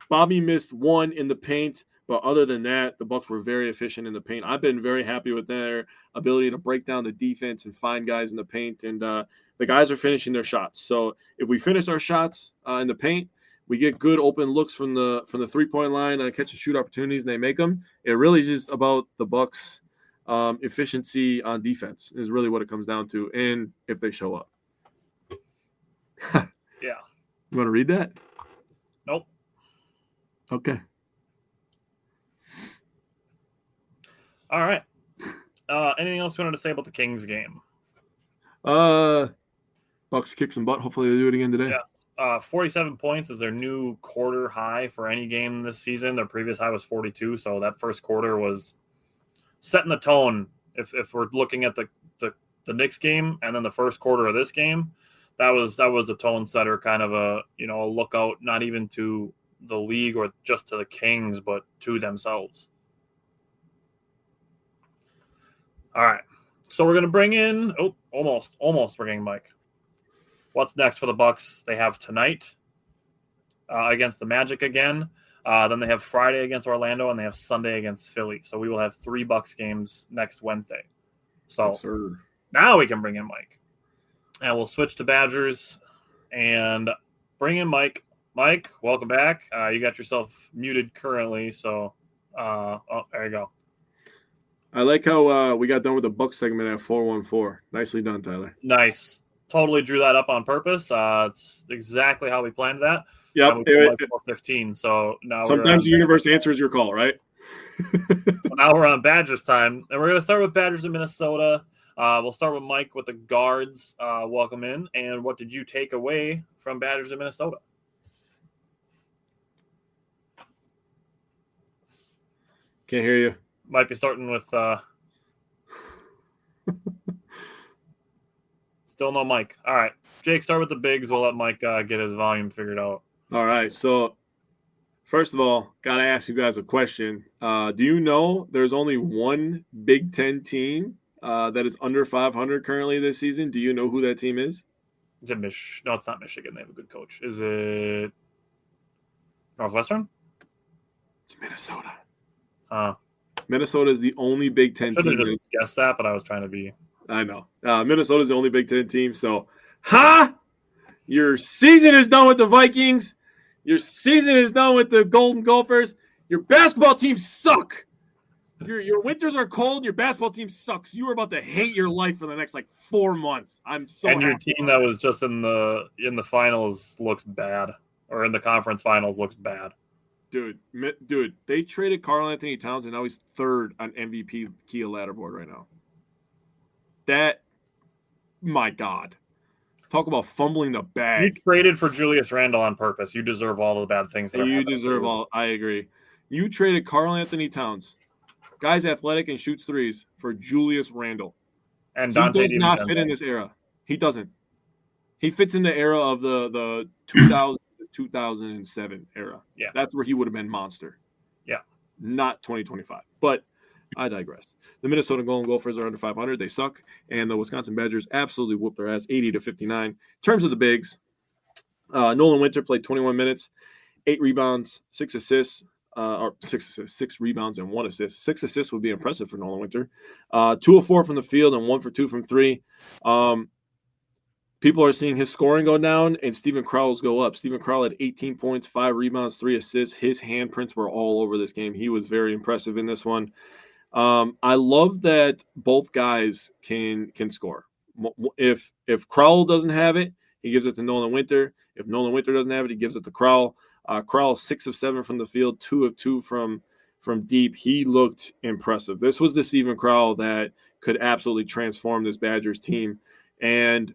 Bobby missed one in the paint, but other than that, the Bucks were very efficient in the paint. I've been very happy with their ability to break down the defense and find guys in the paint, and the guys are finishing their shots. So if we finish our shots in the paint, we get good open looks from the 3-point line, catch and shoot opportunities, and they make them. It really is just about the Bucks' efficiency on defense is really what it comes down to, and if they show up. Yeah. You want to read that? Nope. Okay. All right. Anything else you wanted to say about the Kings game? Bucks kick some butt. Hopefully they do it again today. Yeah. 47 points is their new quarter high for any game this season. Their previous high was 42, so that first quarter was setting the tone. If we're looking at the Knicks game and then the first quarter of this game, that was a tone setter, kind of a lookout, not even to the league or just to the Kings, but to themselves. All right, so we're gonna bring in almost bringing Mike. What's next for the Bucks? They have tonight against the Magic again. Then they have Friday against Orlando, and they have Sunday against Philly. So we will have 3 Bucks games next Wednesday. So now we can bring in Mike. And we'll switch to Badgers and bring in Mike. Mike, welcome back. You got yourself muted currently, so there you go. I like how we got done with the Bucks segment at 414. Nicely done, Tyler. Nice. Totally drew that up on purpose. It's exactly how we planned that. Yep. 15. So now sometimes the universe answers your call, right? So now we're on Badgers time, and we're going to start with Badgers in Minnesota. We'll start with Mike with the guards. Welcome in. And what did you take away from Badgers in Minnesota? Can't hear you. Might be starting with still no Mike. All right. Jake, start with the bigs. We'll let Mike get his volume figured out. All right. So, first of all, got to ask you guys a question. Do you know there's only one Big Ten team that is under 500 currently this season? Do you know who that team is? Is it No, it's not Michigan. They have a good coach. Is it Northwestern? It's Minnesota. Minnesota is the only Big Ten team. I should have just guessed that, but I was trying to be. I know. Minnesota is the only Big Ten team. So, your season is done with the Vikings. Your season is done with the Golden Gophers. Your basketball teams suck. Your winters are cold. Your basketball team sucks. You are about to hate your life for the next 4 months. I'm so. And your team that was just in the finals looks bad, or in the conference finals looks bad. Dude, they traded Karl Anthony Towns, and now he's third on MVP Kia ladder board right now. That, my God. Talk about fumbling the bag. You traded for Julius Randle on purpose. You deserve all the bad things. You deserve all. I agree. You traded Karl Anthony Towns, guy's athletic and shoots threes, for Julius Randle. And Dante does not fit in this era. He doesn't. He fits in the era of the 2000 2007 era. Yeah. That's where he would have been monster. Yeah. Not 2025. But I digress. The Minnesota Golden Gophers are under 500. They suck. And the Wisconsin Badgers absolutely whooped their ass 80-59. In terms of the bigs, Nolan Winter played 21 minutes, 8 rebounds, 6 assists. 6 rebounds and 1 assist. 6 assists would be impressive for Nolan Winter. 2 of 4 from the field and 1 for 2 from 3. People are seeing his scoring go down and Steven Crowell's go up. Steven Crowell had 18 points, 5 rebounds, 3 assists. His handprints were all over this game. He was very impressive in this one. I love that both guys can score. If Crowell doesn't have it, he gives it to Nolan Winter. If Nolan Winter doesn't have it, he gives it to Crowell. Crowell 6 of 7 from the field, 2 of 2 from deep. He looked impressive. This was the Steven Crowell that could absolutely transform this Badgers team. And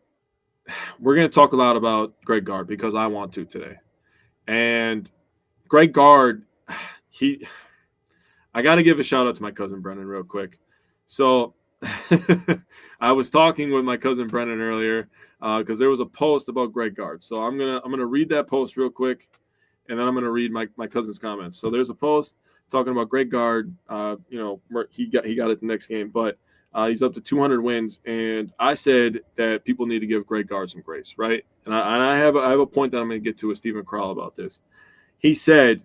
we're going to talk a lot about Greg Gard because I want to today. And Greg Gard, I got to give a shout out to my cousin Brennan real quick. So I was talking with my cousin Brennan earlier because there was a post about Greg Gard. So I'm gonna read that post real quick, and then I'm gonna read my cousin's comments. So there's a post talking about Greg Gard. He got it the next game, but he's up to 200 wins, and I said that people need to give Greg Gard some grace, right? And I have a point that I'm going to get to with Steven Crowell about this. He said,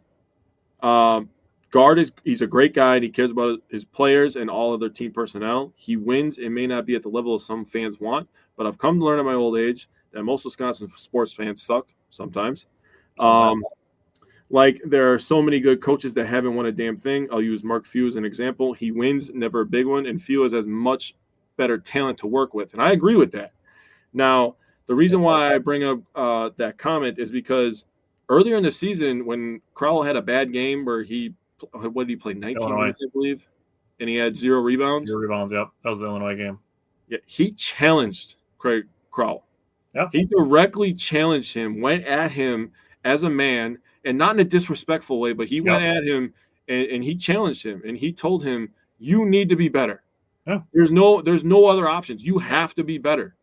Gard he's a great guy, and he cares about his players and all of their team personnel. He wins and may not be at the level some fans want, but I've come to learn at my old age that most Wisconsin sports fans suck sometimes. There are so many good coaches that haven't won a damn thing. I'll use Mark Few as an example. He wins, never a big one, and Few has much better talent to work with. And I agree with that. Now, the reason why I bring up that comment is because earlier in the season when Crowell had a bad game where what did he play, 19 minutes, I believe, and he had 0 rebounds? 0 rebounds, yep. That was the Illinois game. Yeah, he challenged Craig Crowell. Yeah. He directly challenged him, went at him as a man, and not in a disrespectful way, but he went at him and he challenged him, and he told him, you need to be better. Yeah. There's no other options. You have to be better.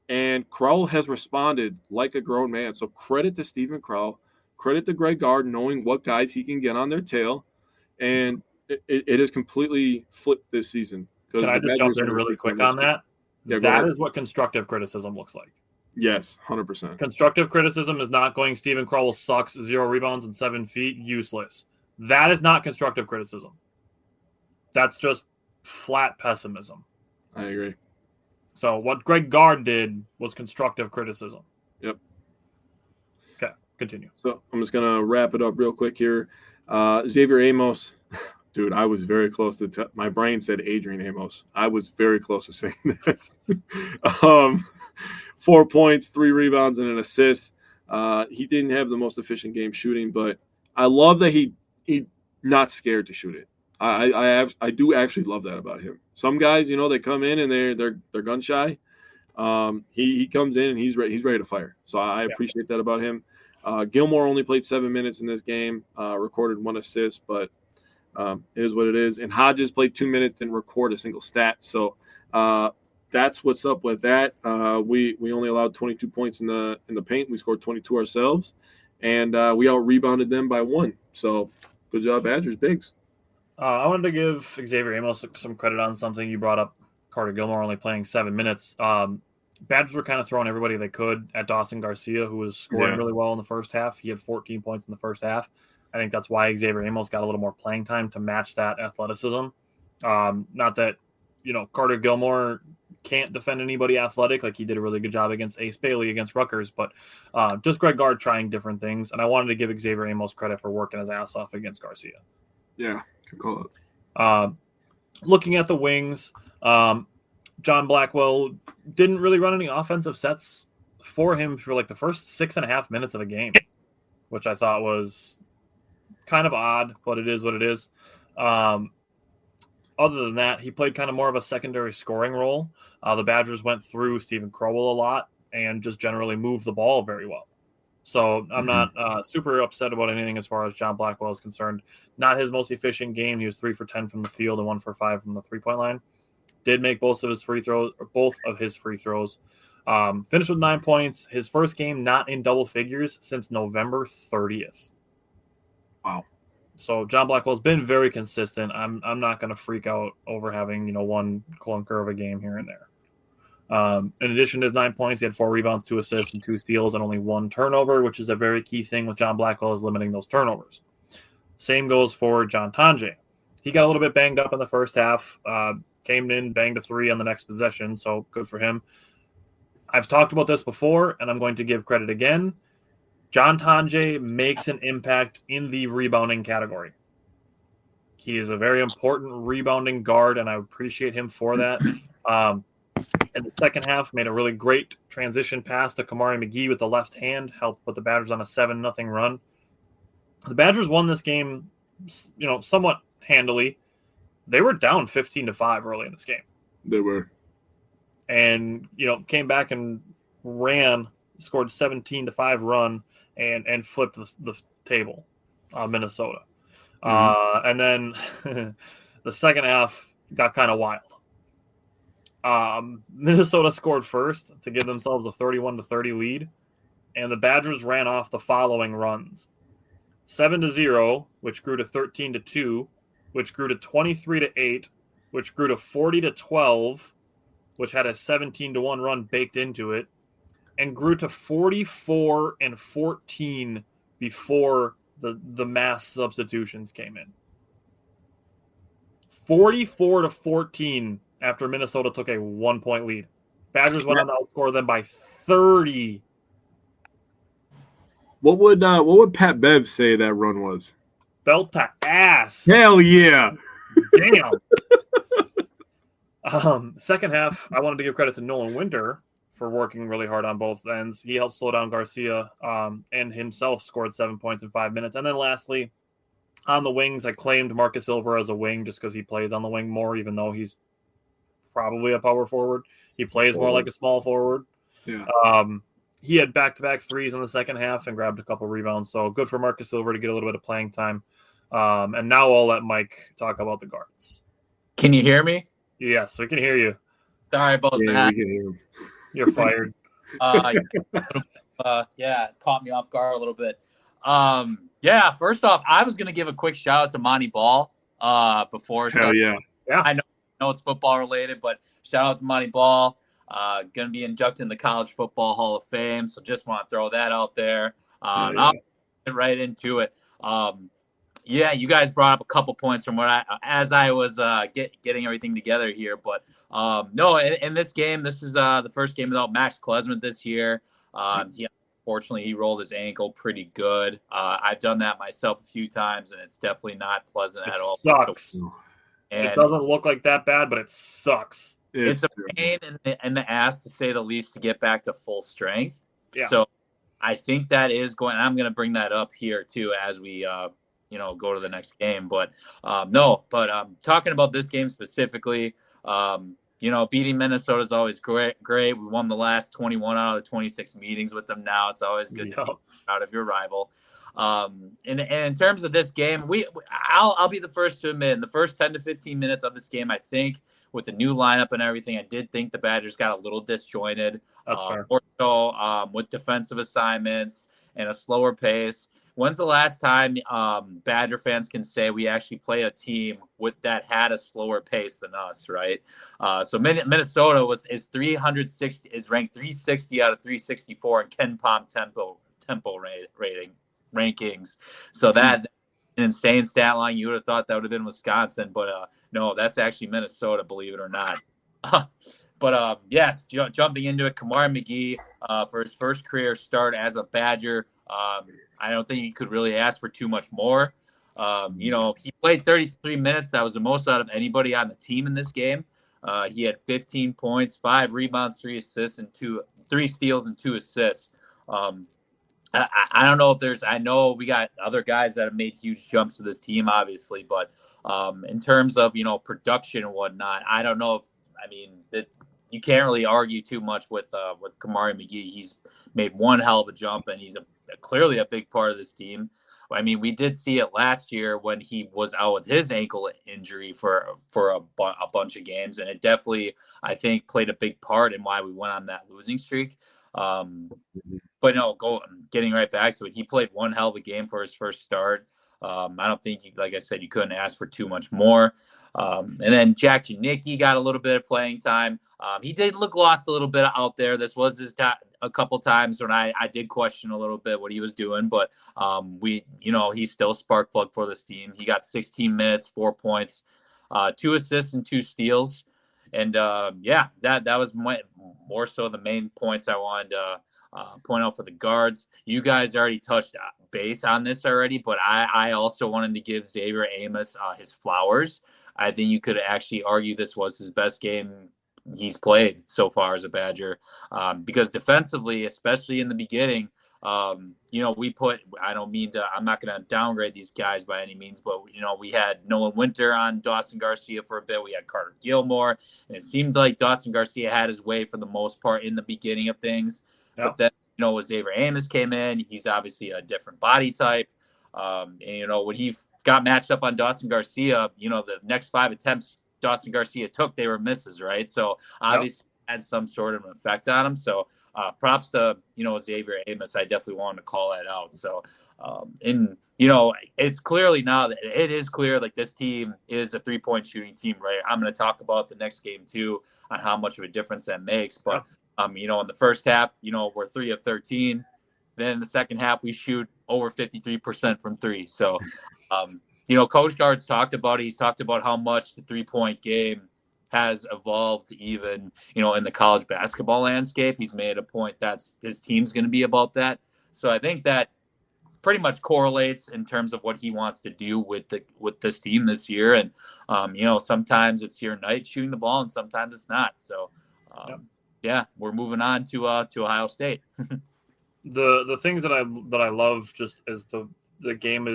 And Crowell has responded like a grown man. So credit to Steven Crowell, credit to Greg Gard, knowing what guys he can get on their tail. And it has completely flipped this season. Can I just jump in really quick on that? Yeah, that is what constructive criticism looks like. Yes, 100%. Constructive criticism is not going Steven Crowell sucks, 0 rebounds and 7 feet, useless. That is not constructive criticism. That's just flat pessimism. I agree. So what Greg Gard did was constructive criticism. Yep. Okay, continue. So I'm just going to wrap it up real quick here. Xavier Amos. Dude, I was very close to my brain said Adrian Amos. I was very close to saying that. 4 points, 3 rebounds, and an assist. He didn't have the most efficient game shooting, but I love that he not scared to shoot it. I do actually love that about him. Some guys, they come in and they're gun shy. He comes in and he's ready to fire. So I appreciate that about him. Gilmore only played 7 minutes in this game, recorded 1 assist, but it is what it is. And Hodges played 2 minutes, didn't record a single stat. So that's what's up with that. We only allowed 22 points in the paint. We scored 22 ourselves, and we out rebounded them by 1. So good job, Badgers. Bigs. I wanted to give Xavier Amos some credit on something you brought up. Carter Gilmore only playing 7 minutes. Badgers were kind of throwing everybody they could at Dawson Garcia, who was scoring Yeah. really well in the first half. He had 14 points in the first half. I think that's why Xavier Amos got a little more playing time to match that athleticism. Not that, Carter Gilmore can't defend anybody athletic. Like, he did a really good job against Ace Bailey against Rutgers, but just Greg Gard trying different things. And I wanted to give Xavier Amos credit for working his ass off against Garcia. Yeah, good call. Looking at the wings, John Blackwell didn't really run any offensive sets for him for like the first 6.5 minutes of the game, which I thought was kind of odd, but it is what it is. Other than that, he played kind of more of a secondary scoring role. The Badgers went through Stephen Crowell a lot and just generally moved the ball very well. So I'm not super upset about anything as far as John Blackwell is concerned. Not his most efficient game. He was 3 for 10 from the field and 1 for 5 from the 3-point line. Did make both of his free throws. Finished with 9 points. His first game not in double figures since November 30th. Wow. So John Blackwell's been very consistent. I'm not going to freak out over having one clunker of a game here and there. In addition to his 9 points, he had 4 rebounds, 2 assists, and 2 steals, and only 1 turnover, which is a very key thing with John Blackwell, is limiting those turnovers. Same goes for John Tonje. He got a little bit banged up in the first half. Came in, banged a 3 on the next possession, so good for him. I've talked about this before, and I'm going to give credit again. John Tonje makes an impact in the rebounding category. He is a very important rebounding guard, and I appreciate him for that. In the second half, made a really great transition pass to Kamari McGee with the left hand, helped put the Badgers on a 7-0 run. The Badgers won this game, somewhat handily. They were down 15-5 early in this game. They were. And, came back and scored 17-5 run and flipped the table on Minnesota. And then the second half got kind of wild. Minnesota scored first to give themselves a 31-30 lead, and the Badgers ran off the following runs: 7-0, which grew to 13-2, which grew to 23-8, which grew to 40-12, which had a 17-1 run baked into it, and grew to 44-14 before the mass substitutions came in. 44-14 after Minnesota took a 1-point lead. Badgers went on to outscore them by 30. What would Pat Bev say that run was? Belt to ass. Hell yeah. Damn. Second half, I wanted to give credit to Nolan Winter for working really hard on both ends. He helped slow down Garcia and himself scored 7 points in 5 minutes. And then lastly, on the wings, I claimed Marcus Silver as a wing just because he plays on the wing more, even though he's probably a power forward. He plays more like a small forward. Yeah. He had back-to-back threes in the second half and grabbed a couple rebounds. So good for Marcus Silver to get a little bit of playing time. And now I'll let Mike talk about the guards. Can you hear me? Yes, we can hear you. Sorry about that. We can hear him. You're fired. Caught me off guard a little bit. First off, I was going to give a quick shout out to Monty Ball before. Hell yeah. Yeah. I know it's football related, but shout out to Monty Ball. Going to be inducted in the College Football Hall of Fame, so just want to throw that out there. I'll get right into it. You guys brought up a couple points from as I was getting everything together here. But in this game, this is the first game without Max Klesmit this year. Unfortunately, he rolled his ankle pretty good. I've done that myself a few times, and it's definitely not pleasant at all. Sucks. And it doesn't look like that bad, but it sucks. It's a pain in the ass, to say the least, to get back to full strength. Yeah. So I think that is going – I'm going to bring that up here too as we go to the next game. But talking about this game specifically, beating Minnesota is always great. We won the last 21 out of the 26 meetings with them now. It's always good to be out of your rival. And in terms of this game, I'll be the first to admit, in the first 10 to 15 minutes of this game, I think with the new lineup and everything, I did think the Badgers got a little disjointed. That's fair. More so with defensive assignments and a slower pace. when's the last time Badger fans can say we actually played a team that had a slower pace than us, right? So Minnesota is 360 is ranked 360 out of 364 in Ken Palm tempo rankings. So that an insane stat line. You would have thought that would have been Wisconsin, but no, that's actually Minnesota, believe it or not. But yes, jumping into it, Kamar McGee for his first career start as a Badger. I don't think you could really ask for too much more. He played 33 minutes. That was the most out of anybody on the team in this game. He had 15 points, 5 rebounds, 3 assists, and 3 steals and 2 assists. I don't know if I know we got other guys that have made huge jumps to this team, obviously, but in terms of, production and whatnot, I don't know you can't really argue too much with Kamari McGee. He's made one hell of a jump, and he's clearly a big part of this team. I mean, we did see it last year when he was out with his ankle injury for a bunch of games, and it definitely, I think, played a big part in why we went on that losing streak. But no, getting right back to it, he played one hell of a game for his first start. I don't think, like I said, you couldn't ask for too much more. And then Jack Janicki got a little bit of playing time. He did look lost a little bit out there. This was a couple times when I did question a little bit what he was doing, but he's still a spark plug for this team. He got 16 minutes, 4 points, 2 assists and 2 steals. And that was more so the main points I wanted to point out for the guards. You guys already touched base on this already, but I also wanted to give Xavier Amos his flowers. I think you could actually argue this was his best game he's played so far as a Badger, because defensively, especially in the beginning, I'm not going to downgrade these guys by any means, but we had Nolan Winter on Dawson Garcia for a bit. We had Carter Gilmore, and it seemed like Dawson Garcia had his way for the most part in the beginning of things. Yep. But then, when Xavier Amos came in, he's obviously a different body type. And when he got matched up on Dawson Garcia, the next 5 attempts Dawson Garcia took, they were misses, right? So obviously had some sort of an effect on him. So props to, Xavier Amos. I definitely wanted to call that out. So, it's clearly now that it is clear, like, this team is a 3-point shooting team, right? I'm going to talk about the next game too on how much of a difference that makes. But, in the first half, we're 3 of 13. Then in the second half, we shoot over 53% from 3. So, Coach Guard's talked about it. He's talked about how much the 3-point game has evolved even, in the college basketball landscape. He's made a point that's his team's going to be about that. So I think that pretty much correlates in terms of what he wants to do with this team this year. And, sometimes it's your night shooting the ball and sometimes it's not. So, we're moving on to Ohio State. The things that I love, just as the game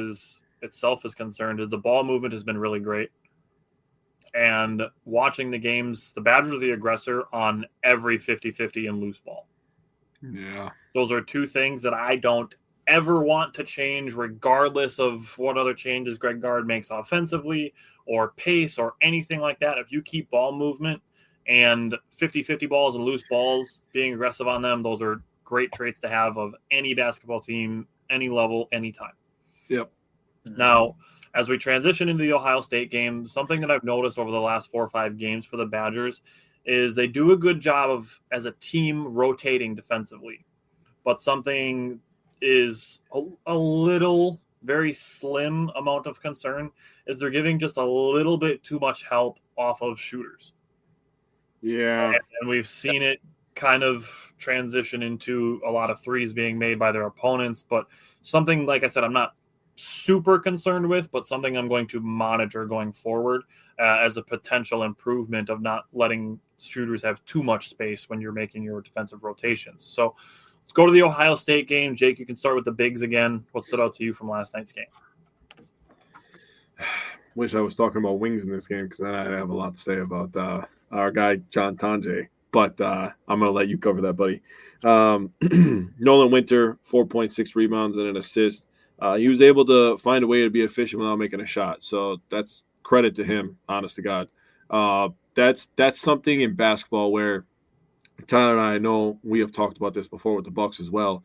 itself is concerned, is the ball movement has been really great. And watching the games, the Badgers are the aggressor on every 50-50 and loose ball. Yeah. Those are 2 things that I don't ever want to change, regardless of what other changes Greg Gard makes offensively or pace or anything like that. If you keep ball movement and 50-50 balls and loose balls, being aggressive on them, those are great traits to have of any basketball team, any level, anytime. Yep. Now, as we transition into the Ohio State game, something that I've noticed over the last 4 or 5 games for the Badgers is they do a good job of, as a team, rotating defensively. But something is a little, very slim amount of concern is they're giving just a little bit too much help off of shooters. Yeah. And we've seen it kind of transition into a lot of threes being made by their opponents. But something, like I said, I'm not super concerned with, but something I'm going to monitor going forward as a potential improvement of not letting shooters have too much space when you're making your defensive rotations. So let's go to the Ohio State game. Jake, you can start with the bigs again. What stood out to you from last night's game? Wish I was talking about wings in this game, because then I'd have a lot to say about our guy John Tanjay. But I'm going to let you cover that, buddy. Nolan Winter, 4.6 rebounds and an assist. He was able to find a way to be efficient without making a shot. So that's credit to him, honest to God. That's something in basketball where Tyler and I know we have talked about this before with the Bucks as well.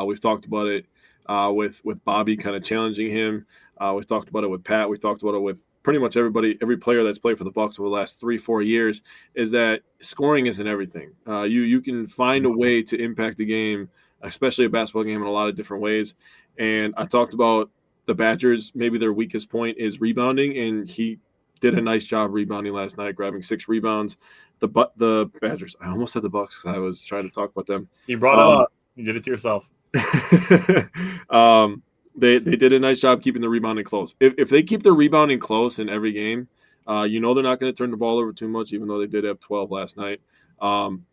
We've talked about it with Bobby kind of challenging him. We talked about it with Pat. We talked about it with pretty much everybody, every player that's played for the Bucks over the last 3-4 years, is that scoring isn't everything. You can find a way to impact the game, especially a basketball game, in a lot of different ways. And I talked about the Badgers. Maybe their weakest point is rebounding, and he did a nice job rebounding last night, grabbing 6 rebounds. The Badgers. I almost said the Bucks because I was trying to talk about them. You brought it up. You did it to yourself. They did a nice job keeping the rebounding close. If they keep the rebounding close in every game, they're not going to turn the ball over too much, even though they did have 12 last night.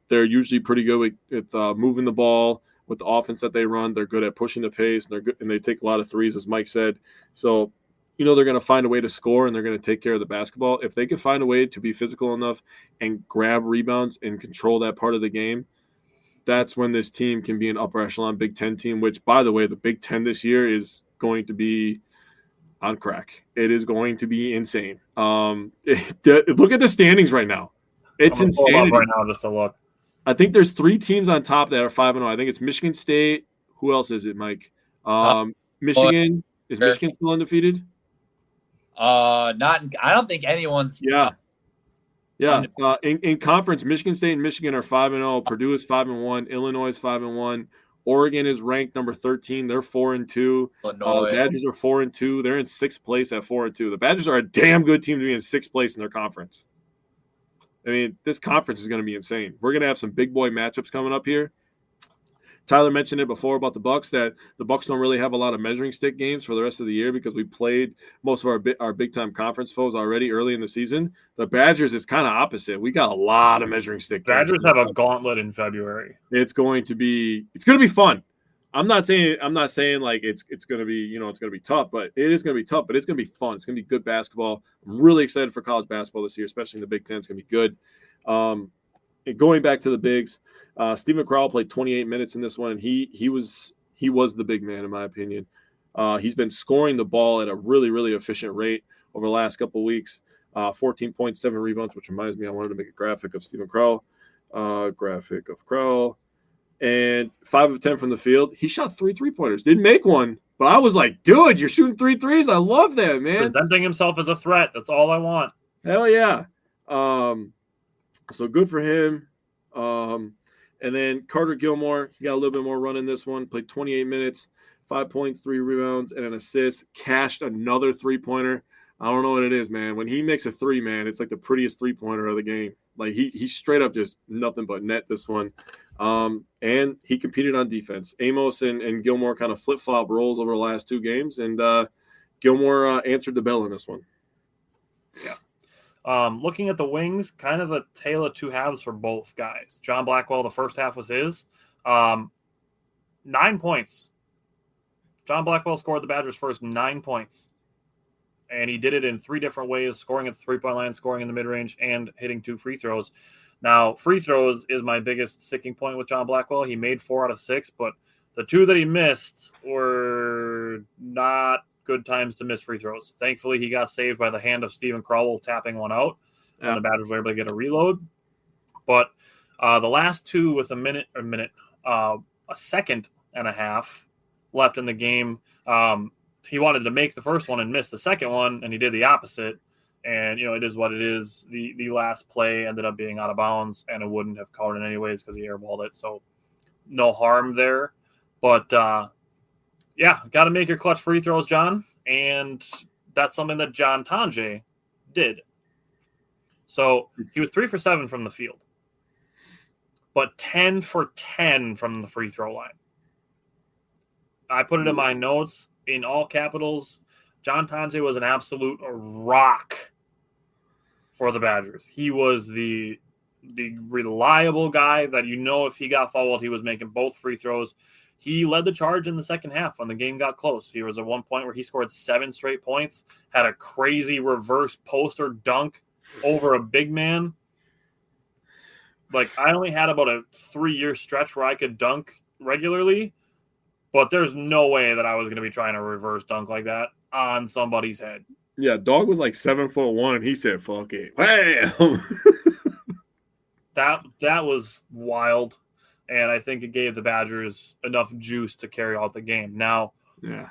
They're usually pretty good with moving the ball with the offense that they run. They're good at pushing the pace, and they're good, and they take a lot of threes, as Mike said. So, they're going to find a way to score, and they're going to take care of the basketball. If they can find a way to be physical enough and grab rebounds and control that part of the game, that's when this team can be an upper echelon Big Ten team, which, by the way, the Big Ten this year is going to be on crack. It is going to be insane. Look at the standings right now. It's insane right now just to look. I think there's 3 teams on top that are 5-0. I think it's Michigan State. Who else is it, Mike? Michigan. Is Michigan still undefeated? I don't think anyone's. Yeah. Yeah. In conference, Michigan State and Michigan are 5-0. Purdue is 5-1. Illinois is 5-1. Oregon is ranked number 13. They're 4-2. The Badgers are 4-2. They're in 6th place at 4-2. The Badgers are a damn good team to be in 6th place in their conference. I mean, this conference is going to be insane. We're going to have some big boy matchups coming up here. Tyler mentioned it before about the Bucks, that the Bucks don't really have a lot of measuring stick games for the rest of the year because we played most of our big time conference foes already early in the season. The Badgers is kind of opposite. We got a lot of measuring stick games. Badgers have a gauntlet in February. It's going to be fun. I'm not saying like it's going to be, it's going to be tough, but it is going to be tough, but it's going to be fun. It's going to be good basketball. I'm really excited for college basketball this year, especially in the Big Ten. It's going to be good. Going back to the bigs, Stephen Crowell played 28 minutes in this one, and he was the big man in my opinion. He's been scoring the ball at a really, really efficient rate over the last couple of weeks. 14.7 rebounds, which reminds me, I wanted to make a graphic of Stephen Crowell. Graphic of Crowell. And 5 of 10 from the field. He shot 3 3-pointers. Didn't make one, but I was like, dude, you're shooting 3 threes. I love that, man. Presenting himself as a threat. That's all I want. Hell yeah. So good for him. And then Carter Gilmore, he got a little bit more run in this one. Played 28 minutes, 5 points, 3 rebounds, and an assist. Cashed another 3-pointer. I don't know what it is, man. When he makes a 3, man, it's like the prettiest 3-pointer of the game. Like he straight up just nothing but net this one. And he competed on defense. Amos and Gilmore kind of flip-flop roles over the last 2 games, and Gilmore answered the bell in this one. Yeah. Looking at the wings, kind of a tale of 2 halves for both guys. John Blackwell, the first half was his. 9 points. John Blackwell scored the Badgers' first 9 points. And he did it in 3 different ways, scoring at the 3-point line, scoring in the mid-range, and hitting 2 free throws. Now, free throws is my biggest sticking point with John Blackwell. He made 4 out of 6, but the 2 that he missed were not good times to miss free throws. Thankfully, he got saved by the hand of Stephen Crowell tapping one out, and the Badgers were able to get a reload. But the last 2 with a second and a half left in the game, he wanted to make the first one and miss the second one, and he did the opposite. And, it is what it is. The last play ended up being out of bounds, and it wouldn't have counted anyways because he airballed it. So no harm there. But, got to make your clutch free throws, John. And that's something that John Tanji did. So he was 3 for 7 from the field, but 10 for 10 from the free throw line. I put it in my notes in all capitals. John Tanji was an absolute rock for the Badgers. He was the reliable guy that, if he got fouled, he was making both free throws. He led the charge in the second half when the game got close. He was at one point where he scored 7 straight points, had a crazy reverse poster dunk over a big man. Like, I only had about a 3-year stretch where I could dunk regularly, but there's no way that I was going to be trying to reverse dunk like that on somebody's head. Yeah, dog was like 7'1", and he said, "Fuck it." Bam! That was wild, and I think it gave the Badgers enough juice to carry out the game. Now, Yeah.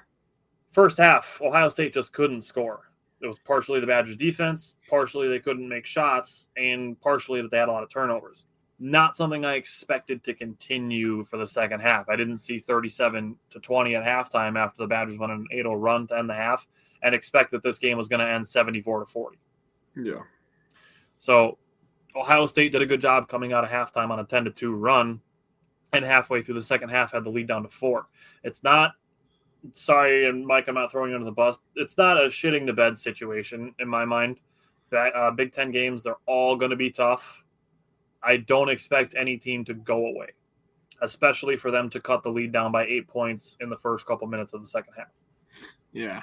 First half, Ohio State just couldn't score. It was partially the Badgers' defense, partially they couldn't make shots, and partially that they had a lot of turnovers. Not something I expected to continue for the second half. I didn't see 37-20 at halftime after the Badgers went on an 8-0 run to end the half and expect that this game was going to end 74-40. Yeah. So Ohio State did a good job coming out of halftime on a 10-2 run, and halfway through the second half had the lead down to 4. It's not, sorry, and Mike, I'm not throwing you under the bus. It's not a shitting the bed situation in my mind. Big Ten games, they're all going to be tough. I don't expect any team to go away, especially for them to cut the lead down by 8 points in the first couple minutes of the second half. Yeah.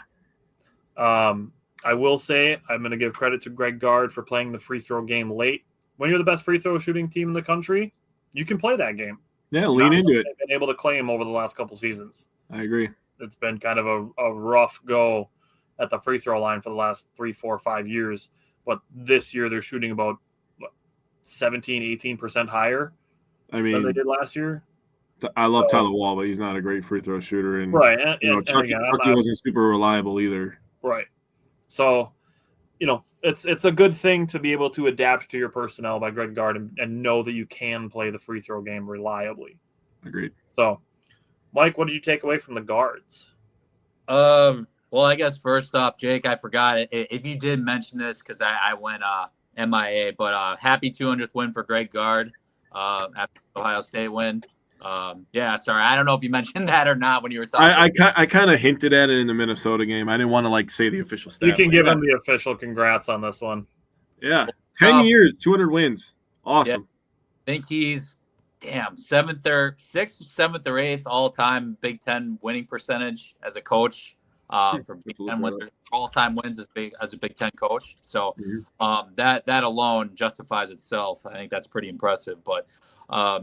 I will say I'm going to give credit to Greg Gard for playing the free throw game late. When you're the best free throw shooting team in the country, you can play that game. Yeah, lean into it. They've been able to claim over the last couple seasons. I agree. It's been kind of a rough go at the free throw line for the last 3, 4, 5 years. But this year they're shooting about 17, 18% higher than they did last year. I love Tyler Wall, but he's not a great free throw shooter. And, right. Chucky wasn't super reliable either. Right. So, it's a good thing to be able to adapt to your personnel by Greg Gard and know that you can play the free throw game reliably. Agreed. So, Mike, what did you take away from the guards? Well, I guess first off, Jake, I forgot it. If you did mention this, because I went MIA, but happy 200th win for Greg Gard after the Ohio State win. Sorry, I don't know if you mentioned that or not when you were talking. I kind of hinted at it in the Minnesota game. I didn't want to say the official stat. You can give him the official congrats on this one. Yeah, 10 years, 200 wins, awesome. Yeah. I think he's 6th, 7th, or 8th all-time Big Ten winning percentage as a coach. For Big Ten winners, all-time wins as a Big Ten coach. So that alone justifies itself. I think that's pretty impressive. But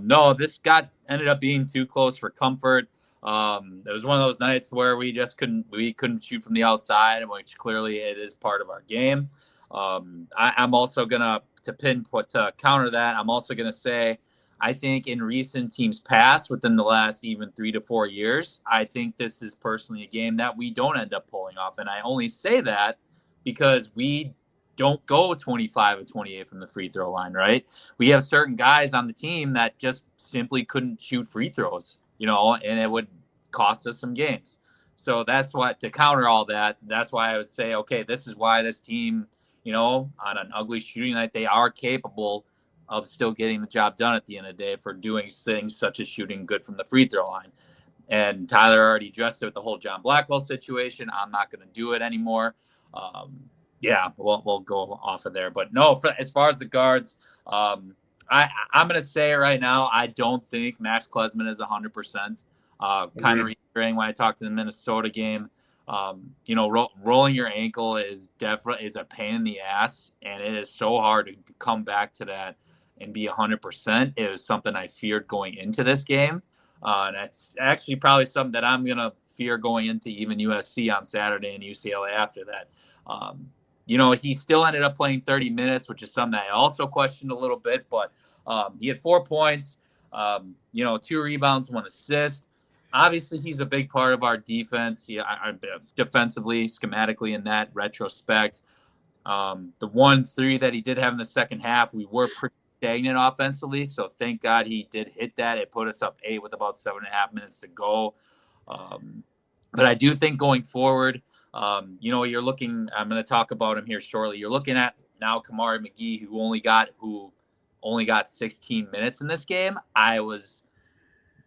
no, this ended up being too close for comfort. It was one of those nights where we couldn't shoot from the outside, which clearly it is part of our game. I'm also gonna to counter that. I'm also gonna say, I think in recent teams past, within the last even 3 to 4 years, I think this is personally a game that we don't end up pulling off. And I only say that because we don't go 25 or 28 from the free throw line, right? We have certain guys on the team that just simply couldn't shoot free throws, and it would cost us some games. So that's what, to counter all that, that's why I would say, okay, this is why this team, on an ugly shooting night, they are capable of still getting the job done at the end of the day for doing things such as shooting good from the free throw line. And Tyler already addressed it with the whole John Blackwell situation. I'm not going to do it anymore. We'll go off of there. But no, as far as the guards, I'm going to say it right now, I don't think Max Klesman is 100%. Kind of reiterating when I talked to the Minnesota game, rolling your ankle is a pain in the ass, and it is so hard to come back to that and be 100%. It was something I feared going into this game. And that's actually probably something that I'm going to fear going into even USC on Saturday and UCLA after that. He still ended up playing 30 minutes, which is something I also questioned a little bit, but he had 4 points, 2 rebounds, 1 assist. Obviously, he's a big part of our defense, defensively, schematically in that retrospect. The 1-3 that he did have in the second half, we were pretty stagnant offensively, so thank God he did hit that. It put us up 8 with about 7.5 minutes to go. But I do think going forward, you're looking, I'm going to talk about him here shortly. You're looking at now Kamari McGee, who only got 16 minutes in this game. I was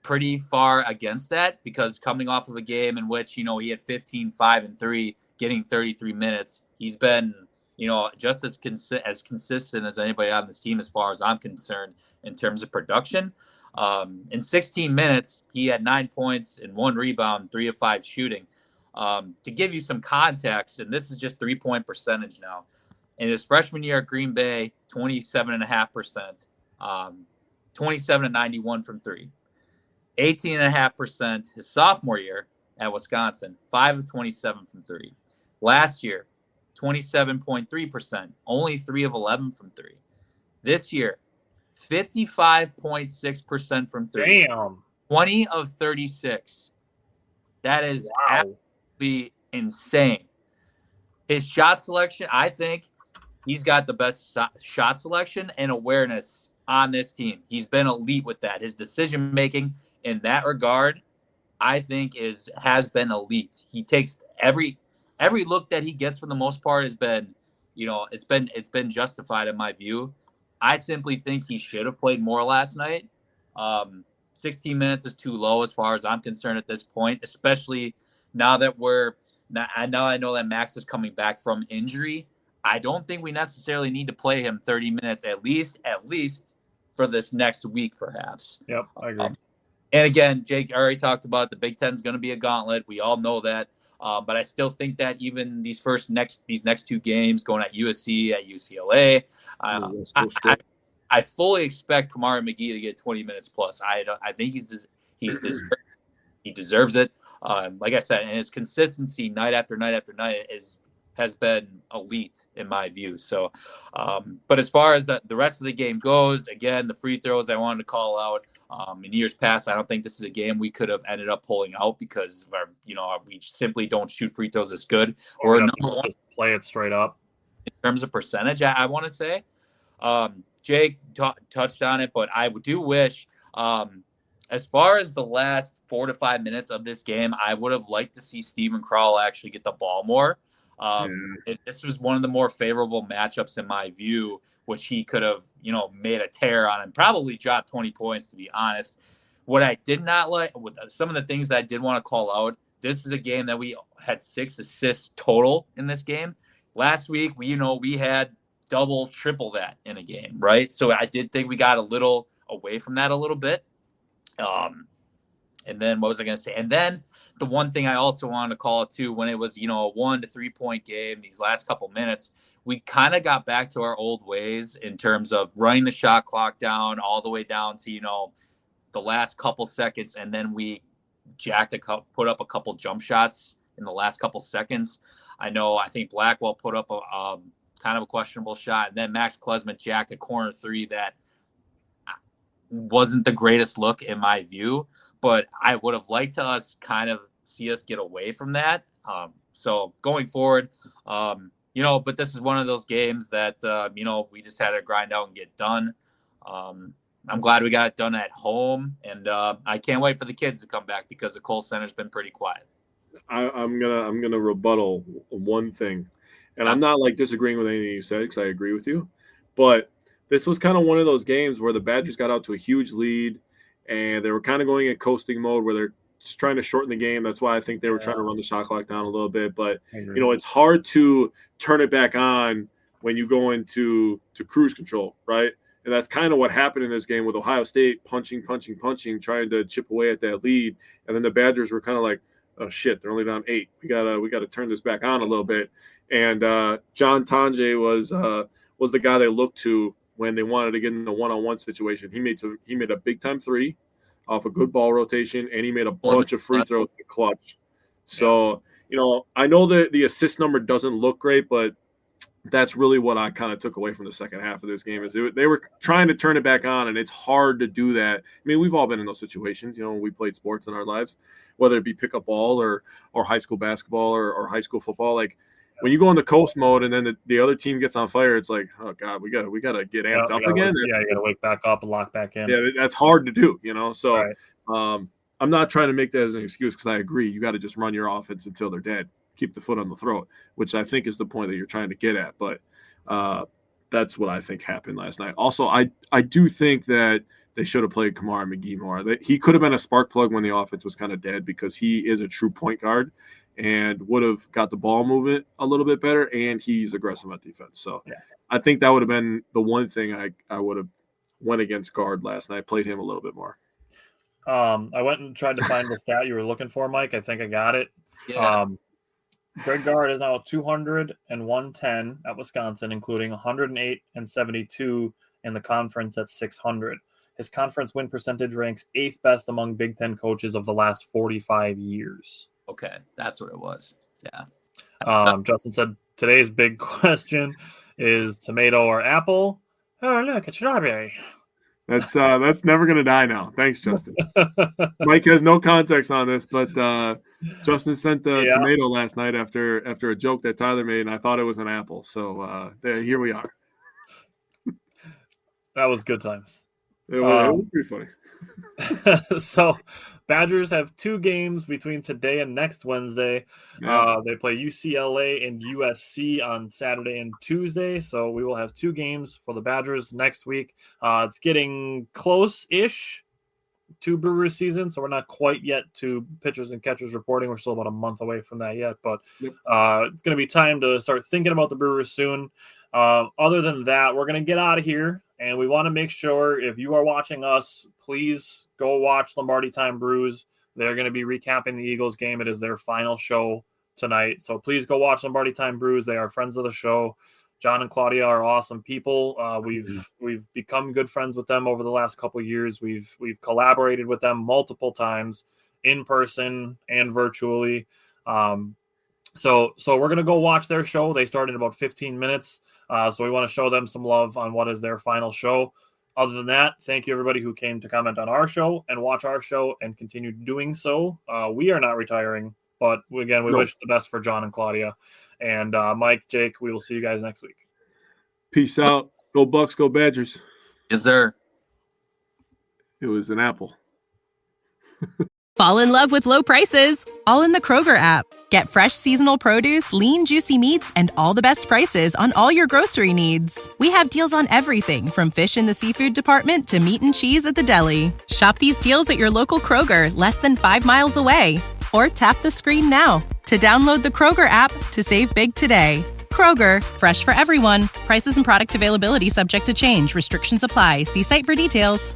pretty far against that because coming off of a game in which, he had 15, 5, and 3, getting 33 minutes, he's been, just as consistent as anybody on this team as far as I'm concerned in terms of production. In 16 minutes, he had 9 points and 1 rebound, 3 of 5 shooting. To give you some context, and this is just 3-point percentage now, in his freshman year at Green Bay, 27.5%, 27-91 from 3. 18.5% his sophomore year at Wisconsin, 5 of 27 from 3. Last year, 27.3%, only 3 of 11 from 3. This year, 55.6% from 3. Damn. 20 of 36. That is absolutely insane. His shot selection, I think he's got the best shot selection and awareness on this team. He's been elite with that. His decision making in that regard, I think, has been elite. He takes every look that he gets for the most part has been, it's been justified in my view. I simply think he should have played more last night. 16 minutes is too low as far as I'm concerned at this point, especially now that I know that Max is coming back from injury. I don't think we necessarily need to play him 30 minutes at least for this next week, perhaps. Yep, I agree. And again, Jake already talked about it. The Big Ten is going to be a gauntlet. We all know that. But I still think that even these next two games going at USC, at UCLA, I fully expect Kamari McGee to get 20 minutes plus. I think he deserves it. Like I said, and his consistency night after night after night has been elite in my view. So, but as far as the rest of the game goes, again, the free throws I wanted to call out. In years past, I don't think this is a game we could have ended up pulling out because we simply don't shoot free throws as good. We're number one. Play it straight up in terms of percentage. I want to say, Jake touched on it, but I do wish, as far as the last 4 to 5 minutes of this game, I would have liked to see Steven Crowell actually get the ball more. This was one of the more favorable matchups in my view, which he could have, made a tear on and probably dropped 20 points, to be honest. What I did not like, with some of the things that I did want to call out, this is a game that we had 6 assists total in this game. Last week, we had double, triple that in a game, right? So I did think we got a little away from that a little bit. And then what was I going to say? And then the one thing I also wanted to call it too, when it was, a 1 to 3 point game, these last couple minutes, we kind of got back to our old ways in terms of running the shot clock down all the way down to, the last couple seconds. And then we put up a couple jump shots in the last couple seconds. I think Blackwell put up a kind of a questionable shot. And then Max Klesman jacked a corner 3 that wasn't the greatest look in my view, but I would have liked to see us get away from that. So going forward, but this is one of those games that, we just had to grind out and get done. I'm glad we got it done at home, and I can't wait for the kids to come back because the Kohl Center's been pretty quiet. I'm gonna rebuttal one thing, and I'm not disagreeing with anything you said because I agree with you, but this was kind of one of those games where the Badgers got out to a huge lead, and they were kind of going in coasting mode where they're just trying to shorten the game. That's why I think they were trying to run the shot clock down a little bit. But it's hard to turn it back on when you go into cruise control, right? And that's kind of what happened in this game with Ohio State punching, trying to chip away at that lead. And then the Badgers were kind of like, oh shit, they're only down 8. We gotta turn this back on a little bit. And John Tange was the guy they looked to when they wanted to get in the one-on-one situation. He made a big time 3 off a good ball rotation, and he made a bunch of free throws in the clutch. So, I know that the assist number doesn't look great, but that's really what I kind of took away from the second half of this game is they were trying to turn it back on, and it's hard to do that. I mean, we've all been in those situations, when we played sports in our lives, whether it be pickup ball or high school basketball or high school football. Like when you go into coast mode and then the other team gets on fire, it's like, oh God, we got to get amped up again. You got to wake back up and lock back in. Yeah, that's hard to do, So I'm not trying to make that as an excuse because I agree. You got to just run your offense until they're dead. Keep the foot on the throat, which I think is the point that you're trying to get at. But that's what I think happened last night. Also, I do think that they should have played Kamari McGee more. He could have been a spark plug when the offense was kind of dead because he is a true point guard and would have got the ball movement a little bit better, and he's aggressive at defense. So I think that would have been the one thing I would have went against guard last night, played him a little bit more. I went and tried to find the stat you were looking for, Mike. I think I got it. Yeah. Greg Gard is now 200 and 110 at Wisconsin, including 108 and 72 in the conference at 600. His conference win percentage ranks 8th best among Big Ten coaches of the last 45 years. Okay, that's what it was. Yeah. Justin said today's big question is tomato or apple. Oh, look, it's strawberry. That's never going to die now. Thanks, Justin. Mike has no context on this, but Justin sent the Yeah. tomato last night after a joke that Tyler made, and I thought it was an apple. So here we are. That was good times. It was pretty funny. So Badgers have 2 games between today and next Wednesday. Yeah. They play UCLA and USC on Saturday and Tuesday. So we will have 2 games for the Badgers next week. It's getting close-ish to Brewers season, so we're not quite yet to pitchers and catchers reporting. We're still about a month away from that yet, but Yep. It's going to be time to start thinking about the Brewers soon. Other than that, we're going to get out of here, and we want to make sure if you are watching us, please go watch Lombardi Time Brews. They're going to be recapping the Eagles game. It is their final show tonight, so please go watch Lombardi Time Brews. They are friends of the show. John and Claudia are awesome people. We've become good friends with them over the last couple of years. We've collaborated with them multiple times in person and virtually. So we're gonna go watch their show. They start in about 15 minutes. So we want to show them some love on what is their final show. Other than that, thank you everybody who came to comment on our show and watch our show and continue doing so. We are not retiring, but again, we wish the best for John and Claudia. And Mike, Jake, we will see you guys next week. Peace out. Go Bucks, go Badgers. Yes, sir. It was an apple. Fall in love with low prices, all in the Kroger app. Get fresh seasonal produce, lean, juicy meats, and all the best prices on all your grocery needs. We have deals on everything from fish in the seafood department to meat and cheese at the deli. Shop these deals at your local Kroger, less than 5 miles away. Or tap the screen now to download the Kroger app to save big today. Kroger, fresh for everyone. Prices and product availability subject to change. Restrictions apply. See site for details.